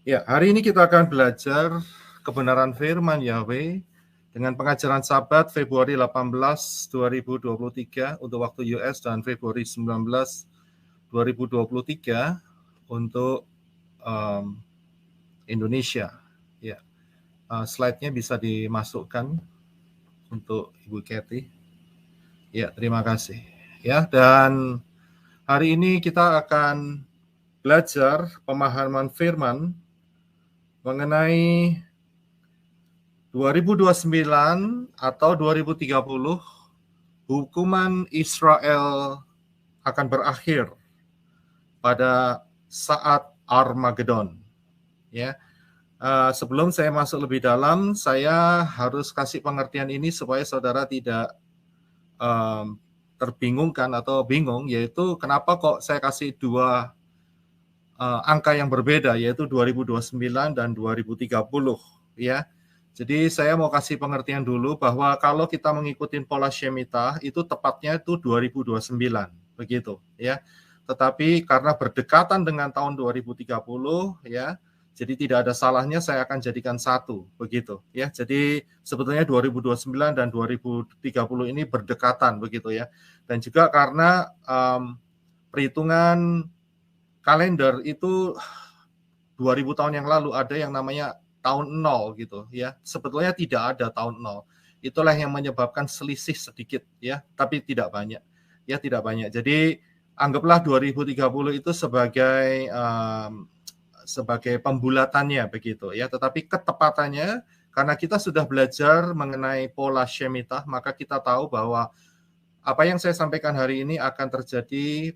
Ya, hari ini kita akan belajar kebenaran firman Yahweh dengan pengajaran Sabat Februari 18, 2023 untuk waktu US dan Februari 19, 2023 untuk Indonesia. Ya, slide-nya bisa dimasukkan untuk Ibu Kathy. Ya, terima kasih. Ya, dan hari ini kita akan belajar pemahaman firman mengenai 2029 atau 2030 hukuman Israel akan berakhir pada saat Armageddon. Ya, sebelum saya masuk lebih dalam, saya harus kasih pengertian ini supaya saudara tidak terbingungkan atau bingung, yaitu kenapa kok saya kasih dua angka yang berbeda, yaitu 2029 dan 2030. Ya, jadi saya mau kasih pengertian dulu bahwa kalau kita mengikuti pola Shemitah itu tepatnya itu 2029, begitu ya. Tetapi karena berdekatan dengan tahun 2030 ya, jadi tidak ada salahnya saya akan jadikan satu, begitu ya. Jadi sebetulnya 2029 dan 2030 ini berdekatan, begitu ya. Dan juga karena perhitungan kalender itu 2000 tahun yang lalu ada yang namanya tahun nol gitu ya. Sebetulnya tidak ada tahun nol. Itulah yang menyebabkan selisih sedikit ya, tapi tidak banyak. Ya, tidak banyak. Jadi anggaplah 2030 itu sebagai pembulatannya begitu ya. Tetapi ketepatannya karena kita sudah belajar mengenai pola Shemitah, maka kita tahu bahwa apa yang saya sampaikan hari ini akan terjadi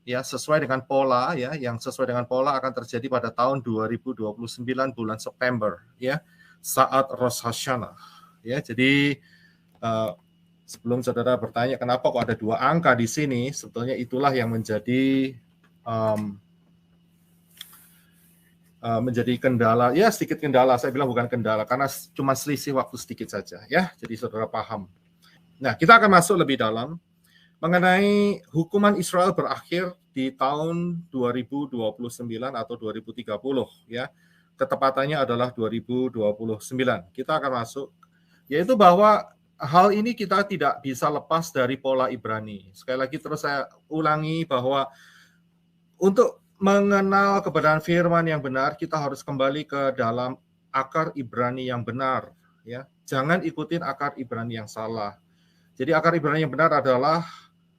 ya sesuai dengan pola ya, yang sesuai dengan pola akan terjadi pada tahun 2029 bulan September ya, saat Rosh Hashanah ya. Jadi sebelum saudara bertanya kenapa kok ada dua angka di sini, sebetulnya itulah yang menjadi menjadi kendala, ya sedikit kendala, saya bilang bukan kendala karena cuma selisih waktu sedikit saja ya, jadi saudara paham. Nah, kita akan masuk lebih dalam mengenai hukuman Israel berakhir di tahun 2029 atau 2030 ya. Ketepatannya adalah 2029. Kita akan masuk, yaitu bahwa hal ini kita tidak bisa lepas dari pola Ibrani. Sekali lagi terus saya ulangi bahwa untuk mengenal kebenaran firman yang benar, kita harus kembali ke dalam akar Ibrani yang benar ya. Jangan ikutin akar Ibrani yang salah. Jadi akar Ibrani yang benar adalah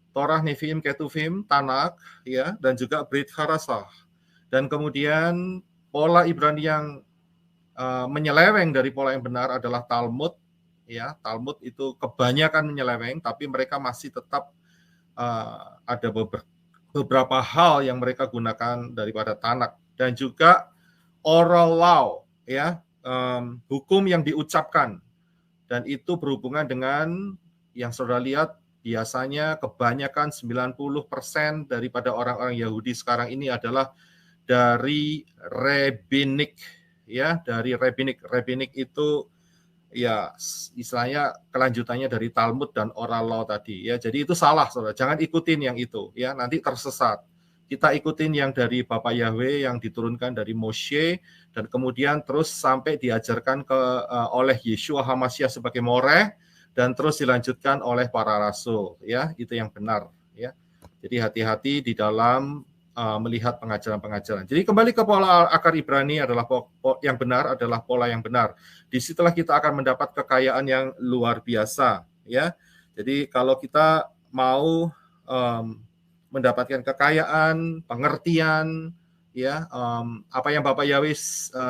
Torah, Nevi'im, Ketuvim, Tanak, ya, dan juga Brit Harasah. Dan kemudian pola Ibrani yang menyeleweng dari pola yang benar adalah Talmud, ya. Talmud itu kebanyakan menyeleweng, tapi mereka masih tetap ada beberapa hal yang mereka gunakan daripada Tanak, dan juga oral law, ya, hukum yang diucapkan, dan itu berhubungan dengan yang saudara lihat biasanya kebanyakan 90% daripada orang-orang Yahudi sekarang ini adalah dari rabbinik ya, dari rabbinik. Rabbinik itu ya istilahnya kelanjutannya dari Talmud dan oral law tadi ya. Jadi itu salah Saudara. Jangan ikutin yang itu ya, nanti tersesat. Kita ikutin yang dari Bapak Yahweh yang diturunkan dari Moshe dan kemudian terus sampai diajarkan oleh Yeshua HaMashiach sebagai Moreh dan terus dilanjutkan oleh para rasul ya, itu yang benar ya. Jadi hati-hati di dalam melihat pengajaran-pengajaran. Jadi kembali ke pola akar Ibrani adalah yang benar adalah pola yang benar. Disitulah kita akan mendapat kekayaan yang luar biasa ya. Jadi kalau kita mau mendapatkan kekayaan, pengertian ya, apa yang Bapak Yahweh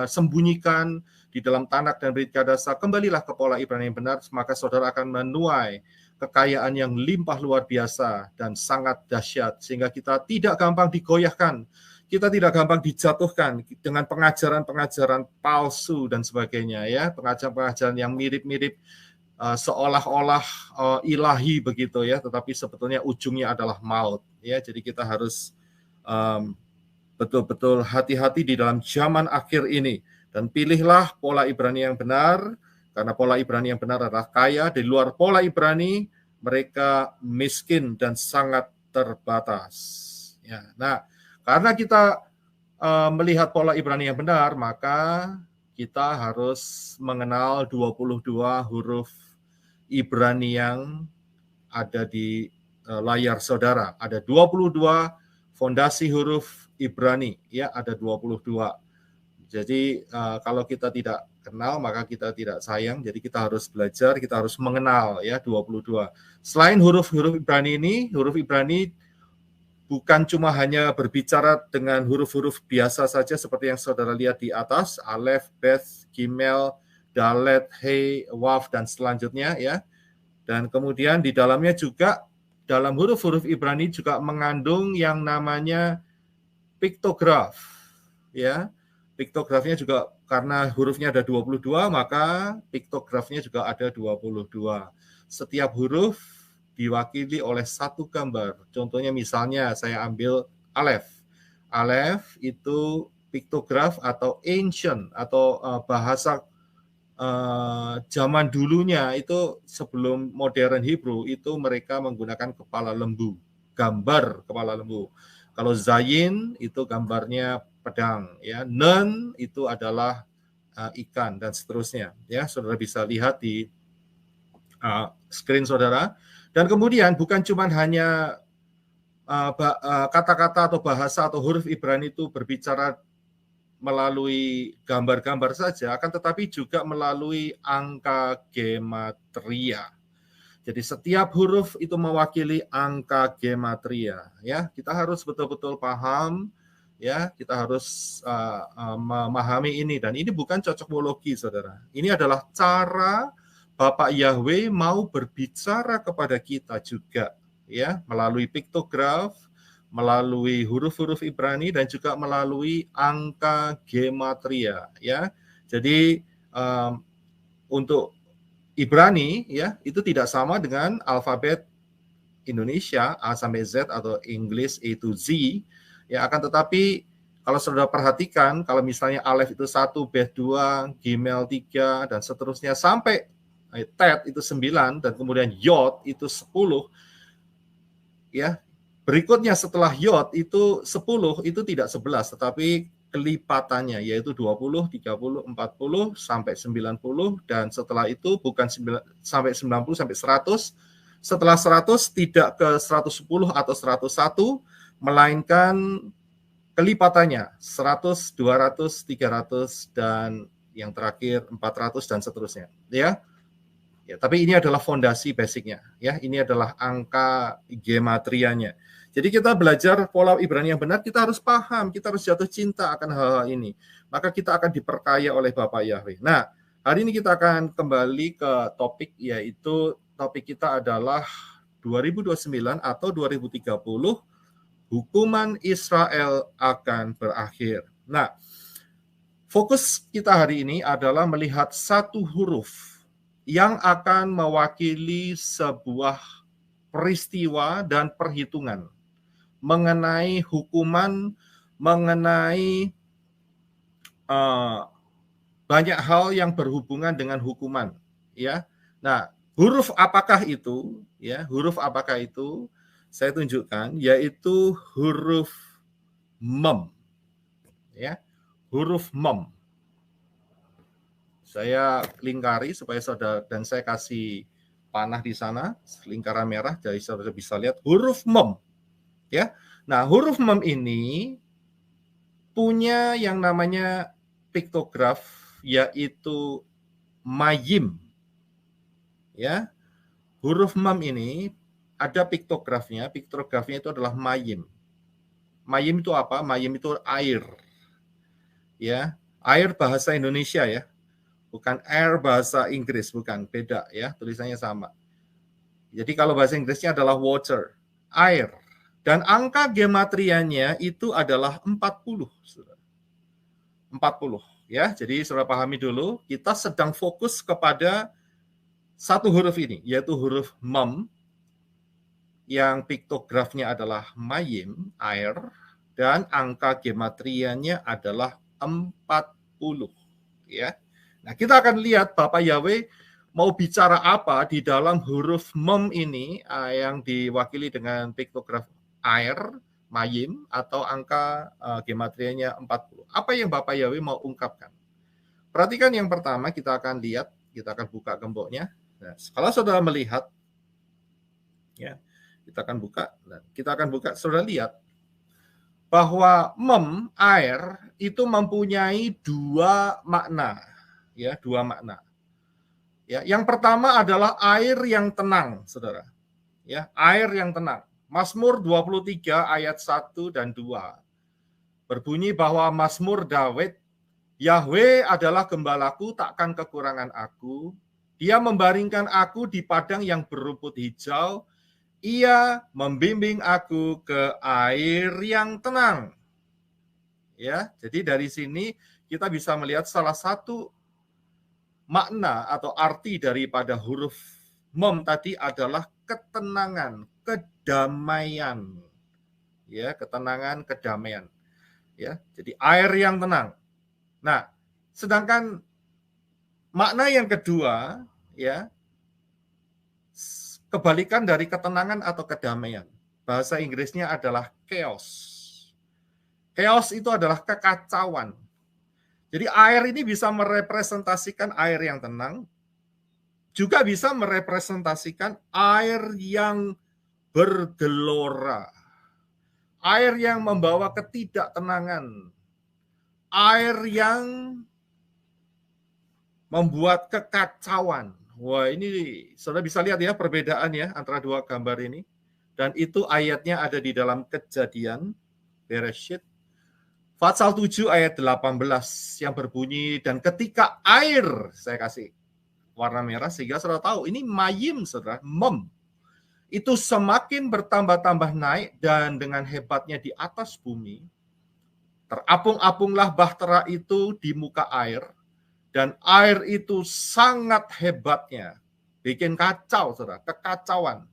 sembunyikan di dalam Tanak dan Brit Kadasa, kembalilah ke pola Ibrani yang benar, maka saudara akan menuai kekayaan yang limpah luar biasa dan sangat dahsyat, sehingga kita tidak gampang digoyahkan, kita tidak gampang dijatuhkan dengan pengajaran-pengajaran palsu dan sebagainya ya, pengajaran-pengajaran yang mirip-mirip seolah-olah ilahi begitu ya, tetapi sebetulnya ujungnya adalah maut ya. Jadi kita harus betul-betul hati-hati di dalam zaman akhir ini. Dan pilihlah pola Ibrani yang benar, karena pola Ibrani yang benar adalah kaya. Di luar pola Ibrani, mereka miskin dan sangat terbatas. Ya, nah, karena kita melihat pola Ibrani yang benar, maka kita harus mengenal 22 huruf Ibrani yang ada di layar saudara. Ada 22 fondasi huruf Ibrani, ya, ada 22. Jadi kalau kita tidak kenal maka kita tidak sayang. Jadi kita harus belajar, kita harus mengenal, ya, 22. Selain huruf-huruf Ibrani ini, huruf Ibrani bukan cuma hanya berbicara dengan huruf-huruf biasa saja seperti yang saudara lihat di atas, Alef, Bet, Gimel, Dalet, He, Waf, dan selanjutnya, ya. Dan kemudian di dalamnya juga, dalam huruf-huruf Ibrani juga mengandung yang namanya piktograf, ya. Piktografnya juga karena hurufnya ada 22, maka piktografnya juga ada 22. Setiap huruf diwakili oleh satu gambar. Contohnya misalnya saya ambil Alef. Alef itu piktograf atau ancient atau bahasa zaman dulunya itu sebelum modern Hebrew itu mereka menggunakan kepala lembu, gambar kepala lembu. Kalau Zayin itu gambarnya pedang, ya. Nun itu adalah ikan dan seterusnya, ya. Saudara bisa lihat di screen saudara. Dan kemudian bukan cuma hanya kata-kata atau bahasa atau huruf Ibrani itu berbicara melalui gambar-gambar saja, akan tetapi juga melalui angka gematria. Jadi setiap huruf itu mewakili angka gematria, ya. Kita harus betul-betul paham, ya. Kita harus memahami ini, dan ini bukan cocokmologi, saudara. Ini adalah cara Bapak Yahweh mau berbicara kepada kita juga, ya, melalui piktograf, melalui huruf-huruf Ibrani, dan juga melalui angka gematria, ya. Jadi untuk Ibrani, ya, itu tidak sama dengan alfabet Indonesia A sampai Z atau English A to Z, ya. Akan tetapi kalau saudara perhatikan, kalau misalnya Alef itu 1, Bet 2, Gimel 3, dan seterusnya sampai Tet itu 9, dan kemudian Yod itu 10, ya. Berikutnya setelah Yod itu 10, itu tidak 11, tetapi kelipatannya, yaitu 20, 30, 40, sampai 90, dan setelah itu bukan sampai 90, sampai 100, setelah 100 tidak ke 110 atau 101, melainkan kelipatannya, 100, 200, 300, dan yang terakhir 400, dan seterusnya, ya. Ya, tapi ini adalah fondasi basicnya, ya. Ini adalah angka gematrianya. Jadi kita belajar pola Ibrani yang benar, kita harus paham, kita harus jatuh cinta akan hal-hal ini. Maka kita akan diperkaya oleh Bapak Yahweh. Nah, hari ini kita akan kembali ke topik, yaitu topik kita adalah 2029 atau 2030, hukuman Israel akan berakhir. Nah, fokus kita hari ini adalah melihat satu huruf yang akan mewakili sebuah peristiwa dan perhitungan mengenai hukuman, mengenai banyak hal yang berhubungan dengan hukuman, ya. Nah, huruf apakah itu? Ya, huruf apakah itu? Saya tunjukkan, yaitu huruf Mem, ya, huruf Mem. Saya lingkari supaya saudara, dan saya kasih panah di sana, lingkaran merah, jadi saudara bisa lihat huruf Mem, ya. Nah, huruf Mem ini punya yang namanya piktograf, yaitu mayim, ya. Huruf Mem ini ada piktografnya. Piktografnya itu adalah mayim. Mayim itu apa? Mayim itu air, ya. Air bahasa Indonesia, ya. Bukan air bahasa Inggris, bukan, beda, ya, tulisannya sama. Jadi kalau bahasa Inggrisnya adalah water, air. Dan angka gematrianya itu adalah 40. 40, ya. Jadi saudara pahami dulu, kita sedang fokus kepada satu huruf ini, yaitu huruf Mem, yang piktografnya adalah mayim, air, dan angka gematrianya adalah 40, ya. Nah, kita akan lihat Bapak Yahweh mau bicara apa di dalam huruf Mem ini, yang diwakili dengan piktograf air, Mayim atau angka gematrianya 40. Apa yang Bapak Yahweh mau ungkapkan? Perhatikan yang pertama, kita akan lihat, kita akan buka gemboknya. Nah, kalau saudara melihat, ya, kita akan buka. Nah, kita akan buka, saudara lihat bahwa air itu mempunyai dua makna, ya, dua makna. Ya, yang pertama adalah air yang tenang, saudara. Ya, air yang tenang. Mazmur 23 ayat 1 dan 2 berbunyi bahwa Mazmur Daud, Yahweh adalah gembalaku, takkan kekurangan aku. Dia membaringkan aku di padang yang berumput hijau. Ia membimbing aku ke air yang tenang. Ya, jadi dari sini kita bisa melihat salah satu makna atau arti daripada huruf mem tadi adalah ketenangan, kedamaian. Ya, ketenangan, kedamaian. Ya, jadi air yang tenang. Nah, sedangkan makna yang kedua, ya, kebalikan dari ketenangan atau kedamaian. Bahasa Inggrisnya adalah chaos. Chaos itu adalah kekacauan. Jadi air ini bisa merepresentasikan air yang tenang, juga bisa merepresentasikan air yang bergelora, air yang membawa ketidaktenangan, air yang membuat kekacauan. Wah, ini saudara bisa lihat ya perbedaan ya antara dua gambar ini. Dan itu ayatnya ada di dalam Kejadian, Bereshit, Fatsal 7 ayat 18 yang berbunyi, dan ketika air, saya kasih warna merah sehingga saudara tahu, ini mayim saudara, mem. Itu semakin bertambah-tambah naik dan dengan hebatnya di atas bumi, terapung-apunglah bahtera itu di muka air, dan air itu sangat hebatnya, bikin kacau saudara, kekacauan.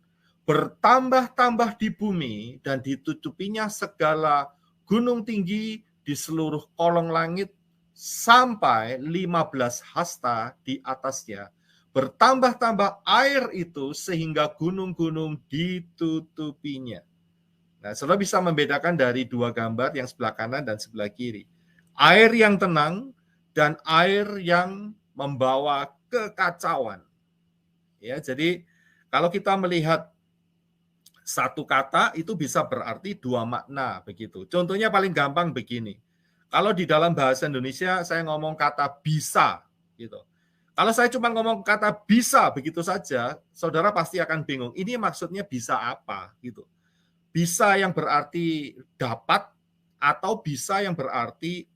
Bertambah-tambah di bumi dan ditutupinya segala gunung tinggi di seluruh kolong langit sampai 15 hasta di atasnya. Bertambah-tambah air itu sehingga gunung-gunung ditutupinya. Nah, saudara bisa membedakan dari dua gambar yang sebelah kanan dan sebelah kiri. Air yang tenang dan air yang membawa kekacauan. Ya, jadi kalau kita melihat satu kata itu bisa berarti dua makna begitu. Contohnya paling gampang begini. Kalau di dalam bahasa Indonesia saya ngomong kata bisa gitu. Kalau saya cuma ngomong kata bisa begitu saja, saudara pasti akan bingung. Ini maksudnya bisa apa gitu. Bisa yang berarti dapat atau bisa yang berarti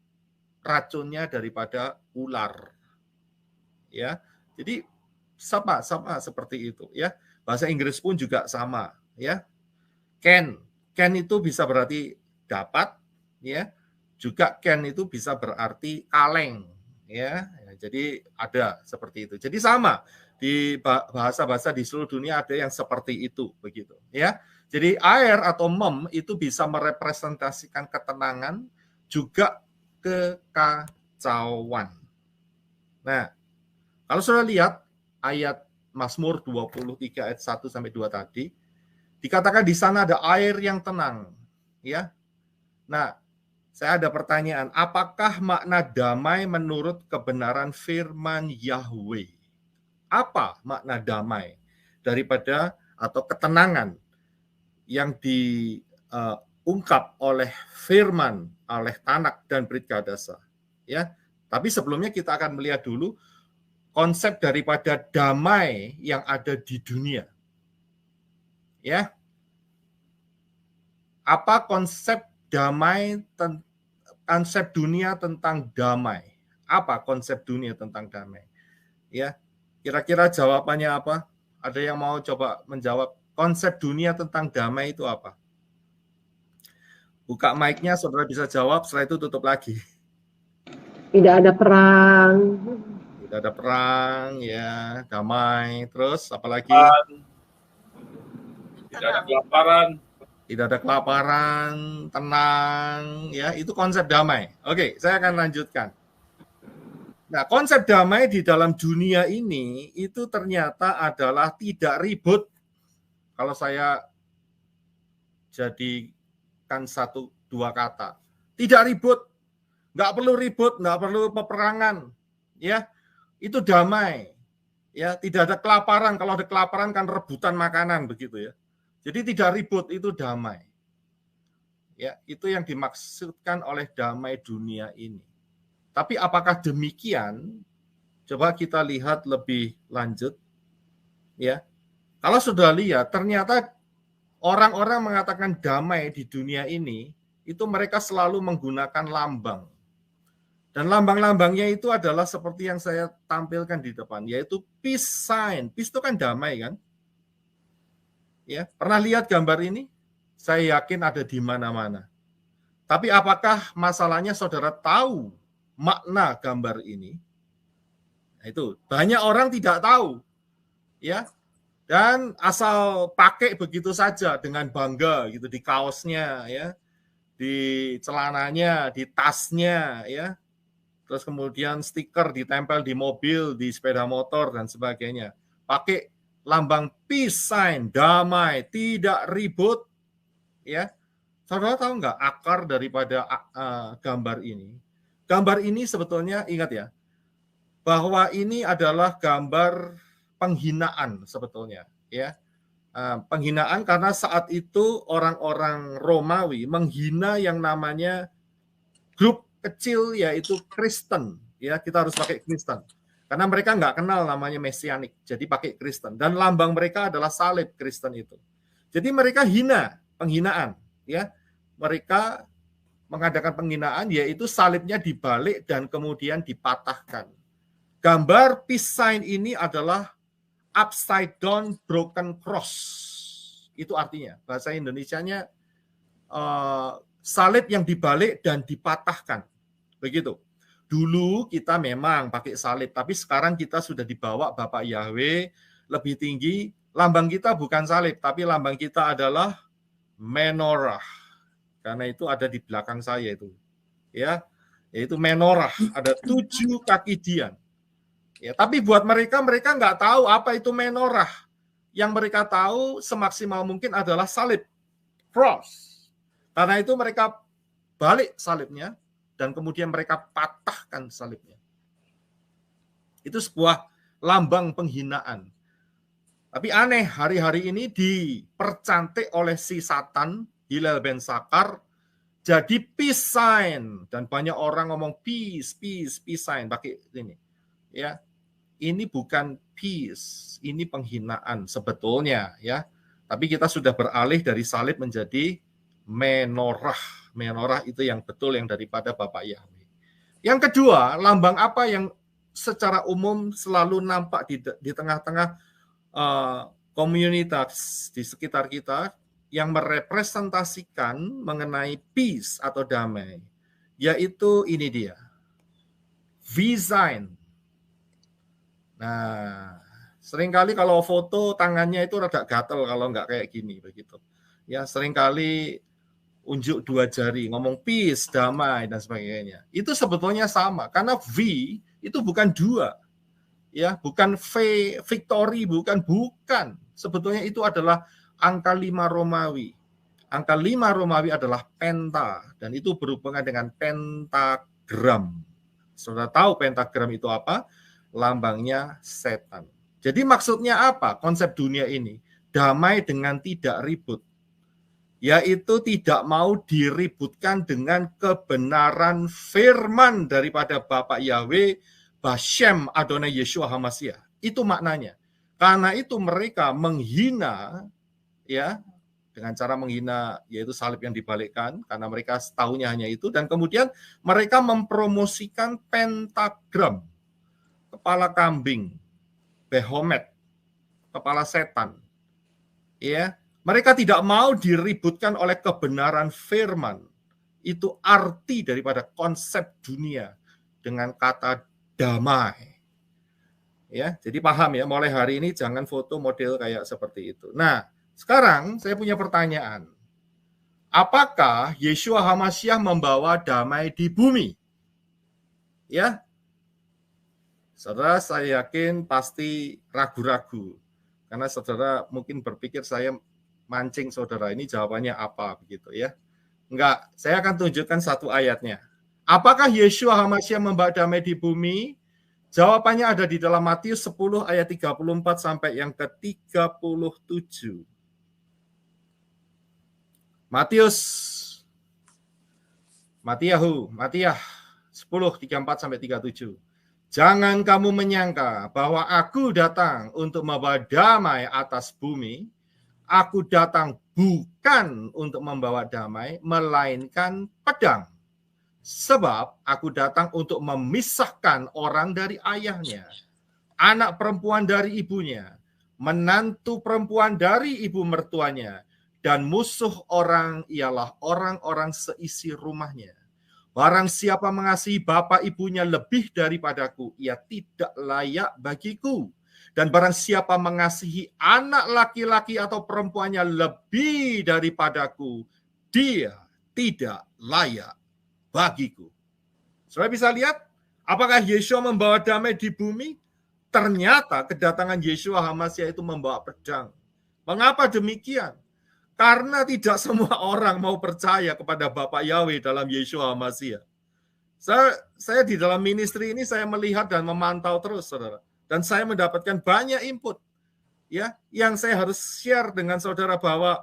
racunnya daripada ular. Ya. Jadi sama seperti itu ya. Bahasa Inggris pun juga sama ya. Can itu bisa berarti dapat ya. Juga can itu bisa berarti kaleng ya. Jadi ada seperti itu. Jadi sama di bahasa-bahasa di seluruh dunia ada yang seperti itu begitu ya. Jadi air atau mem itu bisa merepresentasikan ketenangan juga kekacauan. Nah, kalau sudah lihat ayat Mazmur 23 ayat 1 sampai 2 tadi, dikatakan di sana ada air yang tenang, ya. Nah, saya ada pertanyaan, apakah makna damai menurut kebenaran firman Yahweh? Apa makna damai daripada atau ketenangan yang diungkap oleh firman, oleh Tanak dan Brit Kadasa? Ya, tapi sebelumnya kita akan melihat dulu konsep daripada damai yang ada di dunia. Ya. Apa konsep damai, konsep dunia tentang damai? Apa konsep dunia tentang damai? Ya. Kira-kira jawabannya apa? Ada yang mau coba menjawab konsep dunia tentang damai itu apa? Buka mic-nya, saudara bisa jawab, setelah itu tutup lagi. Tidak ada perang. Tidak ada perang, ya, damai. Terus apalagi? Tidak ada kelaparan. Tidak ada kelaparan, tenang, ya, itu konsep damai. Oke, saya akan lanjutkan. Nah, konsep damai di dalam dunia ini itu ternyata adalah tidak ribut. Kalau saya jadi menambahkan 1-2 kata. Tidak ribut, nggak perlu ribut, nggak perlu peperangan, ya. Itu damai, ya. Tidak ada kelaparan. Kalau ada kelaparan kan rebutan makanan begitu ya. Jadi tidak ribut, itu damai. Ya, itu yang dimaksudkan oleh damai dunia ini. Tapi apakah demikian? Coba kita lihat lebih lanjut, ya. Kalau sudah lihat, ternyata orang-orang mengatakan damai di dunia ini, itu mereka selalu menggunakan lambang. Dan lambang-lambangnya itu adalah seperti yang saya tampilkan di depan, yaitu peace sign. Peace itu kan damai kan? Ya, pernah lihat gambar ini? Saya yakin ada di mana-mana. Tapi apakah masalahnya saudara tahu makna gambar ini? Nah, itu banyak orang tidak tahu, ya. Dan asal pakai begitu saja dengan bangga gitu di kaosnya, ya, di celananya, di tasnya, ya. Terus kemudian stiker ditempel di mobil, di sepeda motor dan sebagainya. Pakai lambang peace sign, damai, tidak ribut, ya. Saudara tahu nggak akar daripada gambar ini? Gambar ini sebetulnya, ingat ya, bahwa ini adalah gambar penghinaan sebetulnya, ya. Penghinaan karena saat itu orang-orang Romawi menghina yang namanya grup kecil, yaitu Kristen, ya. Kita harus pakai Kristen karena mereka nggak kenal namanya Mesianik, jadi pakai Kristen. Dan lambang mereka adalah salib Kristen itu. Jadi mereka hina, penghinaan, ya. Mereka mengadakan penghinaan, yaitu salibnya dibalik dan kemudian dipatahkan. Gambar peace sign ini adalah upside down broken cross. Itu artinya, bahasa Indonesianya salib yang dibalik dan dipatahkan. Begitu. Dulu kita memang pakai salib, tapi sekarang kita sudah dibawa Bapak Yahweh lebih tinggi. Lambang kita bukan salib, tapi lambang kita adalah menorah. Karena itu ada di belakang saya itu, ya, yaitu menorah, ada 7 kaki dian. Ya, tapi buat mereka nggak tahu apa itu menorah. Yang mereka tahu semaksimal mungkin adalah salib, cross. Karena itu mereka balik salibnya dan kemudian mereka patahkan salibnya. Itu sebuah lambang penghinaan. Tapi aneh, hari-hari ini dipercantik oleh si Satan, Hillel Ben Zakar, jadi peace sign. Dan banyak orang ngomong peace sign pakai ini. Ya, ini bukan peace, ini penghinaan sebetulnya, ya. Tapi kita sudah beralih dari salib menjadi menorah. Menorah itu yang betul, yang daripada Bapak Yahweh. Yang kedua, lambang apa yang secara umum selalu nampak di tengah-tengah komunitas di sekitar kita, yang merepresentasikan mengenai peace atau damai, yaitu ini dia, V-sign. Nah, seringkali kalau foto tangannya itu rada gatel kalau nggak kayak gini begitu. Ya, seringkali unjuk 2 jari, ngomong peace, damai dan sebagainya. Itu sebetulnya sama, karena V itu bukan 2. Ya, bukan V victory, bukan. Sebetulnya itu adalah angka 5 Romawi. Angka 5 Romawi adalah penta, dan itu berhubungan dengan pentagram. Saudara tahu pentagram itu apa? Lambangnya setan. Jadi maksudnya apa konsep dunia ini? Damai dengan tidak ribut. Yaitu tidak mau diributkan dengan kebenaran firman daripada Bapak Yahweh, Bashem Adonai Yeshua HaMashiach. Itu maknanya. Karena itu mereka menghina, ya, dengan cara menghina, yaitu salib yang dibalikkan, karena mereka tahunya hanya itu, dan kemudian mereka mempromosikan pentagram, kepala kambing, Behomet, kepala setan. Ya, mereka tidak mau diributkan oleh kebenaran firman. Itu arti daripada konsep dunia dengan kata damai. Ya, jadi paham ya, mulai hari ini jangan foto model kayak seperti itu. Nah, sekarang saya punya pertanyaan. Apakah Yeshua HaMashiach membawa damai di bumi? Ya, saudara, saya yakin pasti ragu-ragu. Karena saudara mungkin berpikir saya mancing saudara, ini jawabannya apa begitu ya. Enggak, saya akan tunjukkan satu ayatnya. Apakah Yeshua HaMashiach membawa damai di bumi? Jawabannya ada di dalam Matius 10 ayat 34 sampai yang ke-37. Matiah 10, 34 sampai 37. Jangan kamu menyangka bahwa aku datang untuk membawa damai atas bumi. Aku datang bukan untuk membawa damai, melainkan pedang. Sebab aku datang untuk memisahkan orang dari ayahnya, anak perempuan dari ibunya, menantu perempuan dari ibu mertuanya, dan musuh orang ialah orang-orang seisi rumahnya. Barang siapa mengasihi bapa ibunya lebih daripadaku, ia tidak layak bagiku. Dan barang siapa mengasihi anak laki-laki atau perempuannya lebih daripadaku, dia tidak layak bagiku. Saudara bisa lihat, apakah Yeshua membawa damai di bumi? Ternyata kedatangan Yeshua HaMashiach itu membawa pedang. Mengapa demikian? Karena tidak semua orang mau percaya kepada Bapak Yahweh dalam Yeshua HaMashiach. Saya di dalam ministry ini saya melihat dan memantau terus, saudara. Dan saya mendapatkan banyak input, ya, yang saya harus share dengan saudara bahwa,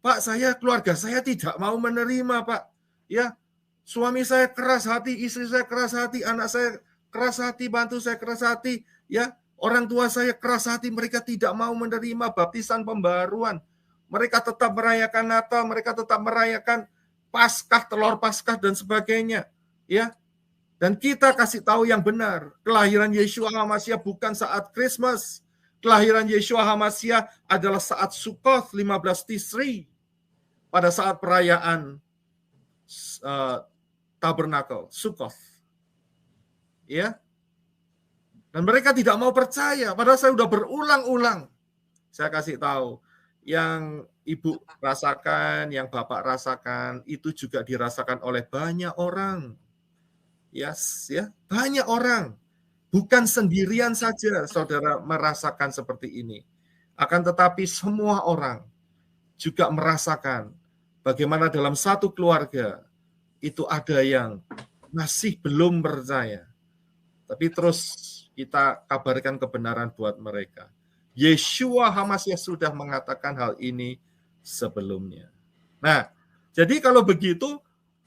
Pak, keluarga saya tidak mau menerima, Pak. Ya, suami saya keras hati, istri saya keras hati, anak saya keras hati, bantu saya keras hati, ya, orang tua saya keras hati, mereka tidak mau menerima baptisan pembaruan. Mereka tetap merayakan Natal, mereka tetap merayakan Paskah, telur Paskah dan sebagainya, ya. Dan kita kasih tahu yang benar, kelahiran Yeshua HaMashiach bukan saat Christmas. Kelahiran Yeshua HaMashiach adalah saat Sukkoth 15 Tisri, pada saat perayaan Tabernakel, Sukkoth. Ya. Dan mereka tidak mau percaya, padahal saya sudah berulang-ulang. Saya kasih tahu, yang ibu rasakan, yang bapak rasakan, itu juga dirasakan oleh banyak orang. Yes, ya, banyak orang. Bukan sendirian saja saudara merasakan seperti ini. Akan tetapi semua orang juga merasakan bagaimana dalam satu keluarga itu ada yang masih belum percaya. Tapi terus kita kabarkan kebenaran buat mereka. Yeshua HaMashiach sudah mengatakan hal ini sebelumnya. Nah, jadi kalau begitu,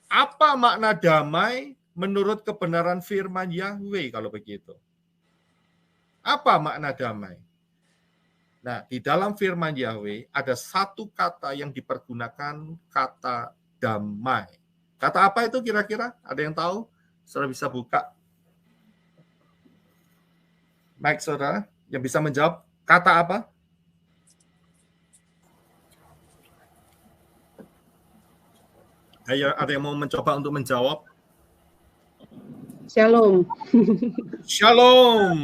apa makna damai menurut kebenaran firman Yahweh kalau begitu? Apa makna damai? Nah, di dalam firman Yahweh ada satu kata yang dipergunakan, kata damai. Kata apa itu kira-kira? Ada yang tahu? Saudara bisa buka mic saudara yang bisa menjawab. Kata apa? Ada yang mau mencoba untuk menjawab? Shalom. Shalom.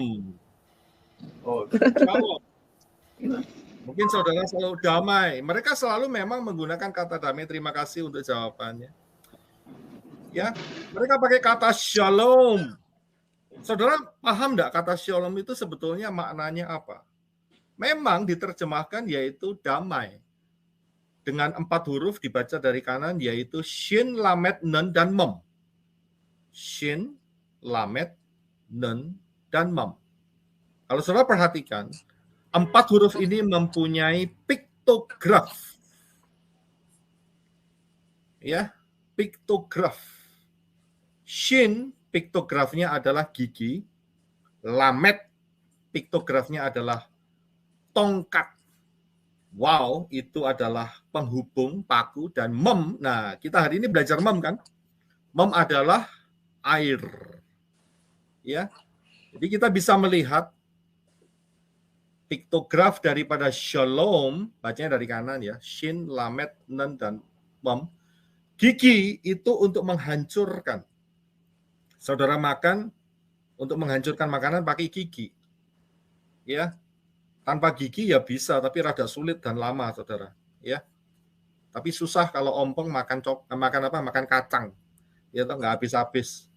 Oh, shalom. Mungkin saudara selalu damai. Mereka selalu memang menggunakan kata damai. Terima kasih untuk jawabannya. Ya, mereka pakai kata shalom. Saudara paham enggak kata shalom itu sebetulnya maknanya apa? Memang diterjemahkan yaitu damai. Dengan 4 huruf dibaca dari kanan yaitu Shin, Lamed, Nun, dan Mem. Shin, Lamed, Nun, dan Mem. Kalau saudara perhatikan, 4 huruf ini mempunyai piktograf. Ya, piktograf. Shin, piktografnya adalah gigi. Lamed, piktografnya adalah tongkat. Wow, itu adalah penghubung, paku, dan mem. Nah, kita hari ini belajar mem kan? Mem adalah air. Ya. Jadi kita bisa melihat piktograf daripada shalom, bacanya dari kanan ya, shin, lamed, nun, dan mem. Gigi itu untuk menghancurkan. Saudara makan, untuk menghancurkan makanan pakai gigi. Ya. Tanpa gigi ya bisa, tapi rada sulit dan lama, saudara. Ya, tapi susah kalau ompong makan kacang, ya toh nggak habis-habis.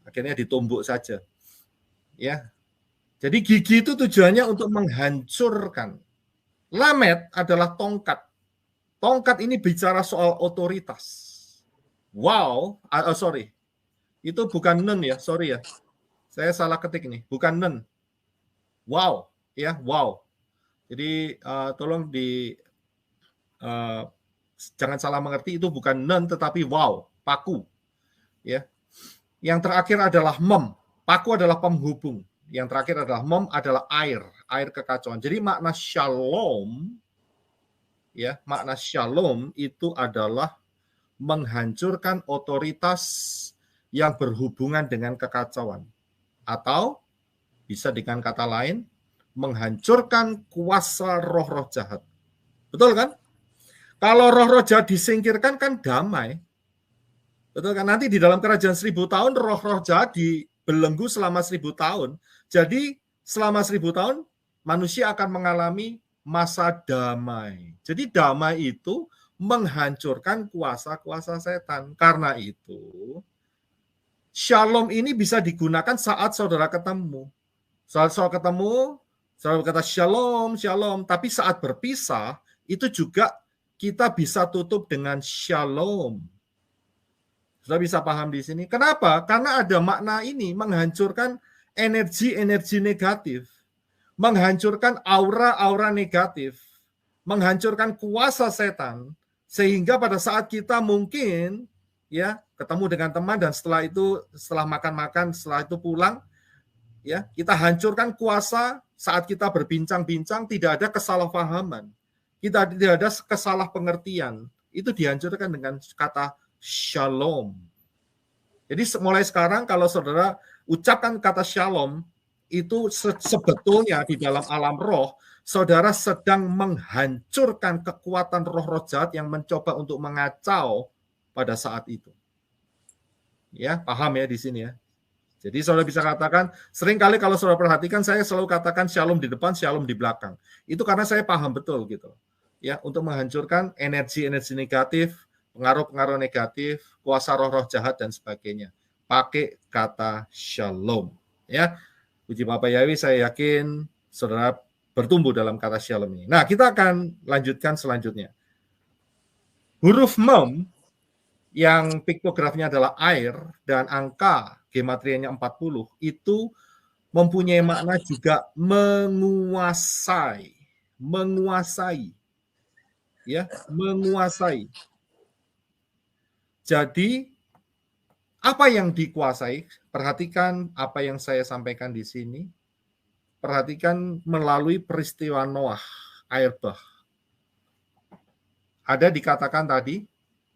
Akhirnya ditumbuk saja. Ya, jadi gigi itu tujuannya untuk menghancurkan. Lamed adalah tongkat. Tongkat ini bicara soal otoritas. Wow, sorry. Itu bukan nun ya, sorry ya. Saya salah ketik nih, bukan nun. Wow, ya, wow. Jadi tolong jangan salah mengerti, itu bukan nun tetapi wow, paku. Ya. Yang terakhir adalah mem. Paku adalah penghubung. Yang terakhir adalah mem adalah air kekacauan. Jadi makna shalom, ya, makna shalom itu adalah menghancurkan otoritas yang berhubungan dengan kekacauan. Atau bisa dengan kata lain, menghancurkan kuasa roh-roh jahat. Betul kan? Kalau roh-roh jahat disingkirkan kan damai. Betul kan? Nanti di dalam kerajaan 1000 tahun roh-roh jahat dibelenggu selama 1000 tahun. Jadi selama 1000 tahun manusia akan mengalami masa damai. Jadi damai itu menghancurkan kuasa-kuasa setan. Karena itu shalom ini bisa digunakan saat saudara ketemu. Saat saudara ketemu, saudara berkata shalom, shalom. Tapi saat berpisah, itu juga kita bisa tutup dengan shalom. Sudah bisa paham di sini? Kenapa? Karena ada makna ini, menghancurkan energi-energi negatif. Menghancurkan aura-aura negatif. Menghancurkan kuasa setan. Sehingga pada saat kita mungkin ya ketemu dengan teman dan setelah itu, setelah makan-makan, setelah itu pulang, ya kita hancurkan kuasa saat kita berbincang-bincang, tidak ada kesalahpahaman, tidak ada kesalahpengertian, itu dihancurkan dengan kata shalom. Jadi mulai sekarang kalau saudara ucapkan kata shalom, itu sebetulnya di dalam alam roh, saudara sedang menghancurkan kekuatan roh-roh jahat yang mencoba untuk mengacau pada saat itu. Ya, paham ya di sini ya. Jadi saudara bisa katakan, seringkali kalau saudara perhatikan, saya selalu katakan shalom di depan, shalom di belakang. Itu karena saya paham betul gitu. Ya, untuk menghancurkan energi-energi negatif, pengaruh-pengaruh negatif, kuasa roh-roh jahat dan sebagainya. Pakai kata shalom. Ya, puji Bapak Yahweh, saya yakin saudara bertumbuh dalam kata shalom ini. Nah, kita akan lanjutkan selanjutnya. Huruf mem yang piktografinya adalah air dan angka gematrianya 40 itu mempunyai makna juga menguasai. Menguasai. Ya, menguasai. Jadi apa yang dikuasai? Perhatikan apa yang saya sampaikan di sini. Perhatikan melalui peristiwa Noah, air bah. Ada dikatakan tadi,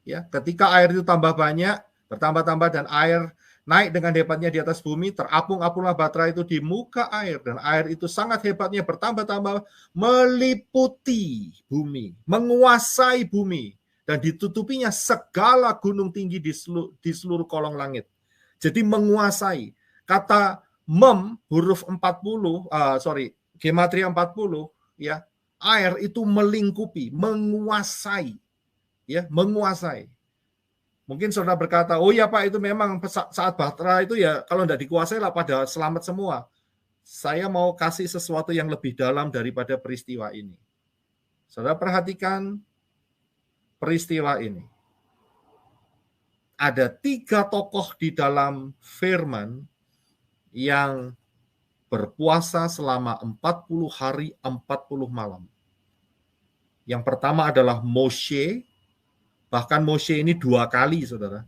ya, ketika air itu tambah banyak, bertambah-tambah dan air naik dengan hebatnya di atas bumi, terapung-apunglah batra itu di muka air, dan air itu sangat hebatnya bertambah-tambah meliputi bumi, menguasai bumi, dan ditutupinya segala gunung tinggi di seluruh kolong langit. Jadi menguasai. Kata mem huruf 40, gematria 40, ya, air itu melingkupi, menguasai, ya, menguasai. Mungkin saudara berkata, oh ya Pak, itu memang saat Batra itu ya kalau tidak dikuasai lah pada selamat semua. Saya mau kasih sesuatu yang lebih dalam daripada peristiwa ini. Saudara perhatikan peristiwa ini. Ada 3 tokoh di dalam firman yang berpuasa selama 40 hari 40 malam. Yang pertama adalah Moshe. Bahkan Moshe ini 2 kali, saudara.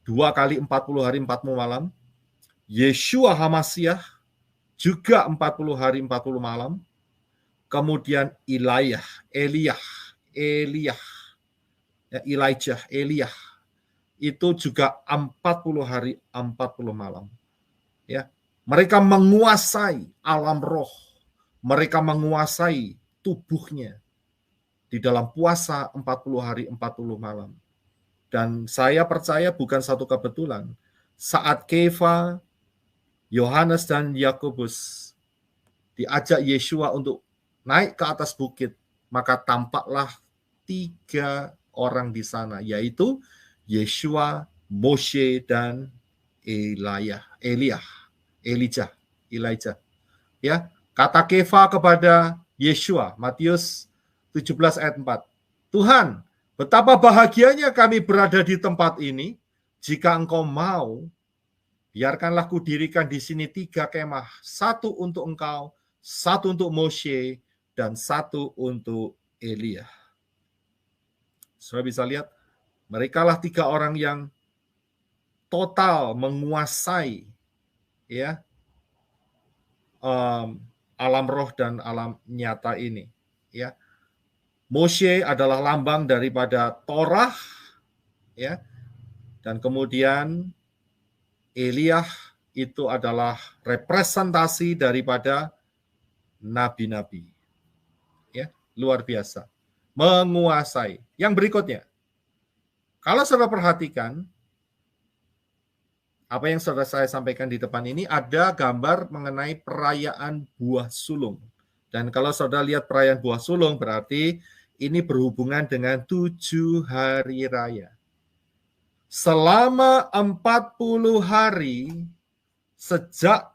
2 kali 40 hari 40 malam. Yeshua Hamasyah juga 40 hari 40 malam. Kemudian Elijah, itu juga 40 hari 40 malam. Ya, mereka menguasai alam roh. Mereka menguasai tubuhnya di dalam puasa 40 hari 40 malam. Dan saya percaya bukan satu kebetulan. Saat Kefa, Yohanes dan Yakobus diajak Yeshua untuk naik ke atas bukit, maka tampaklah 3 orang di sana, yaitu Yeshua, Moshe, dan Elijah. Ya, kata Kefa kepada Yeshua, Matius 17 ayat 4. Tuhan, betapa bahagianya kami berada di tempat ini. Jika Engkau mau, biarkanlah kudirikan di sini 3 kemah, 1 untuk Engkau, 1 untuk Moshe, dan 1 untuk Elia. Saudara bisa lihat, merekalah 3 orang yang total menguasai ya alam roh dan alam nyata ini. Ya, Moshe adalah lambang daripada Torah, ya, dan kemudian Elia itu adalah representasi daripada nabi-nabi. Ya, luar biasa. Menguasai. Yang berikutnya, kalau saudara perhatikan, apa yang saudara saya sampaikan di depan ini ada gambar mengenai perayaan buah sulung. Dan kalau saudara lihat perayaan buah sulung, berarti ini berhubungan dengan 7 hari raya. Selama 40 hari, sejak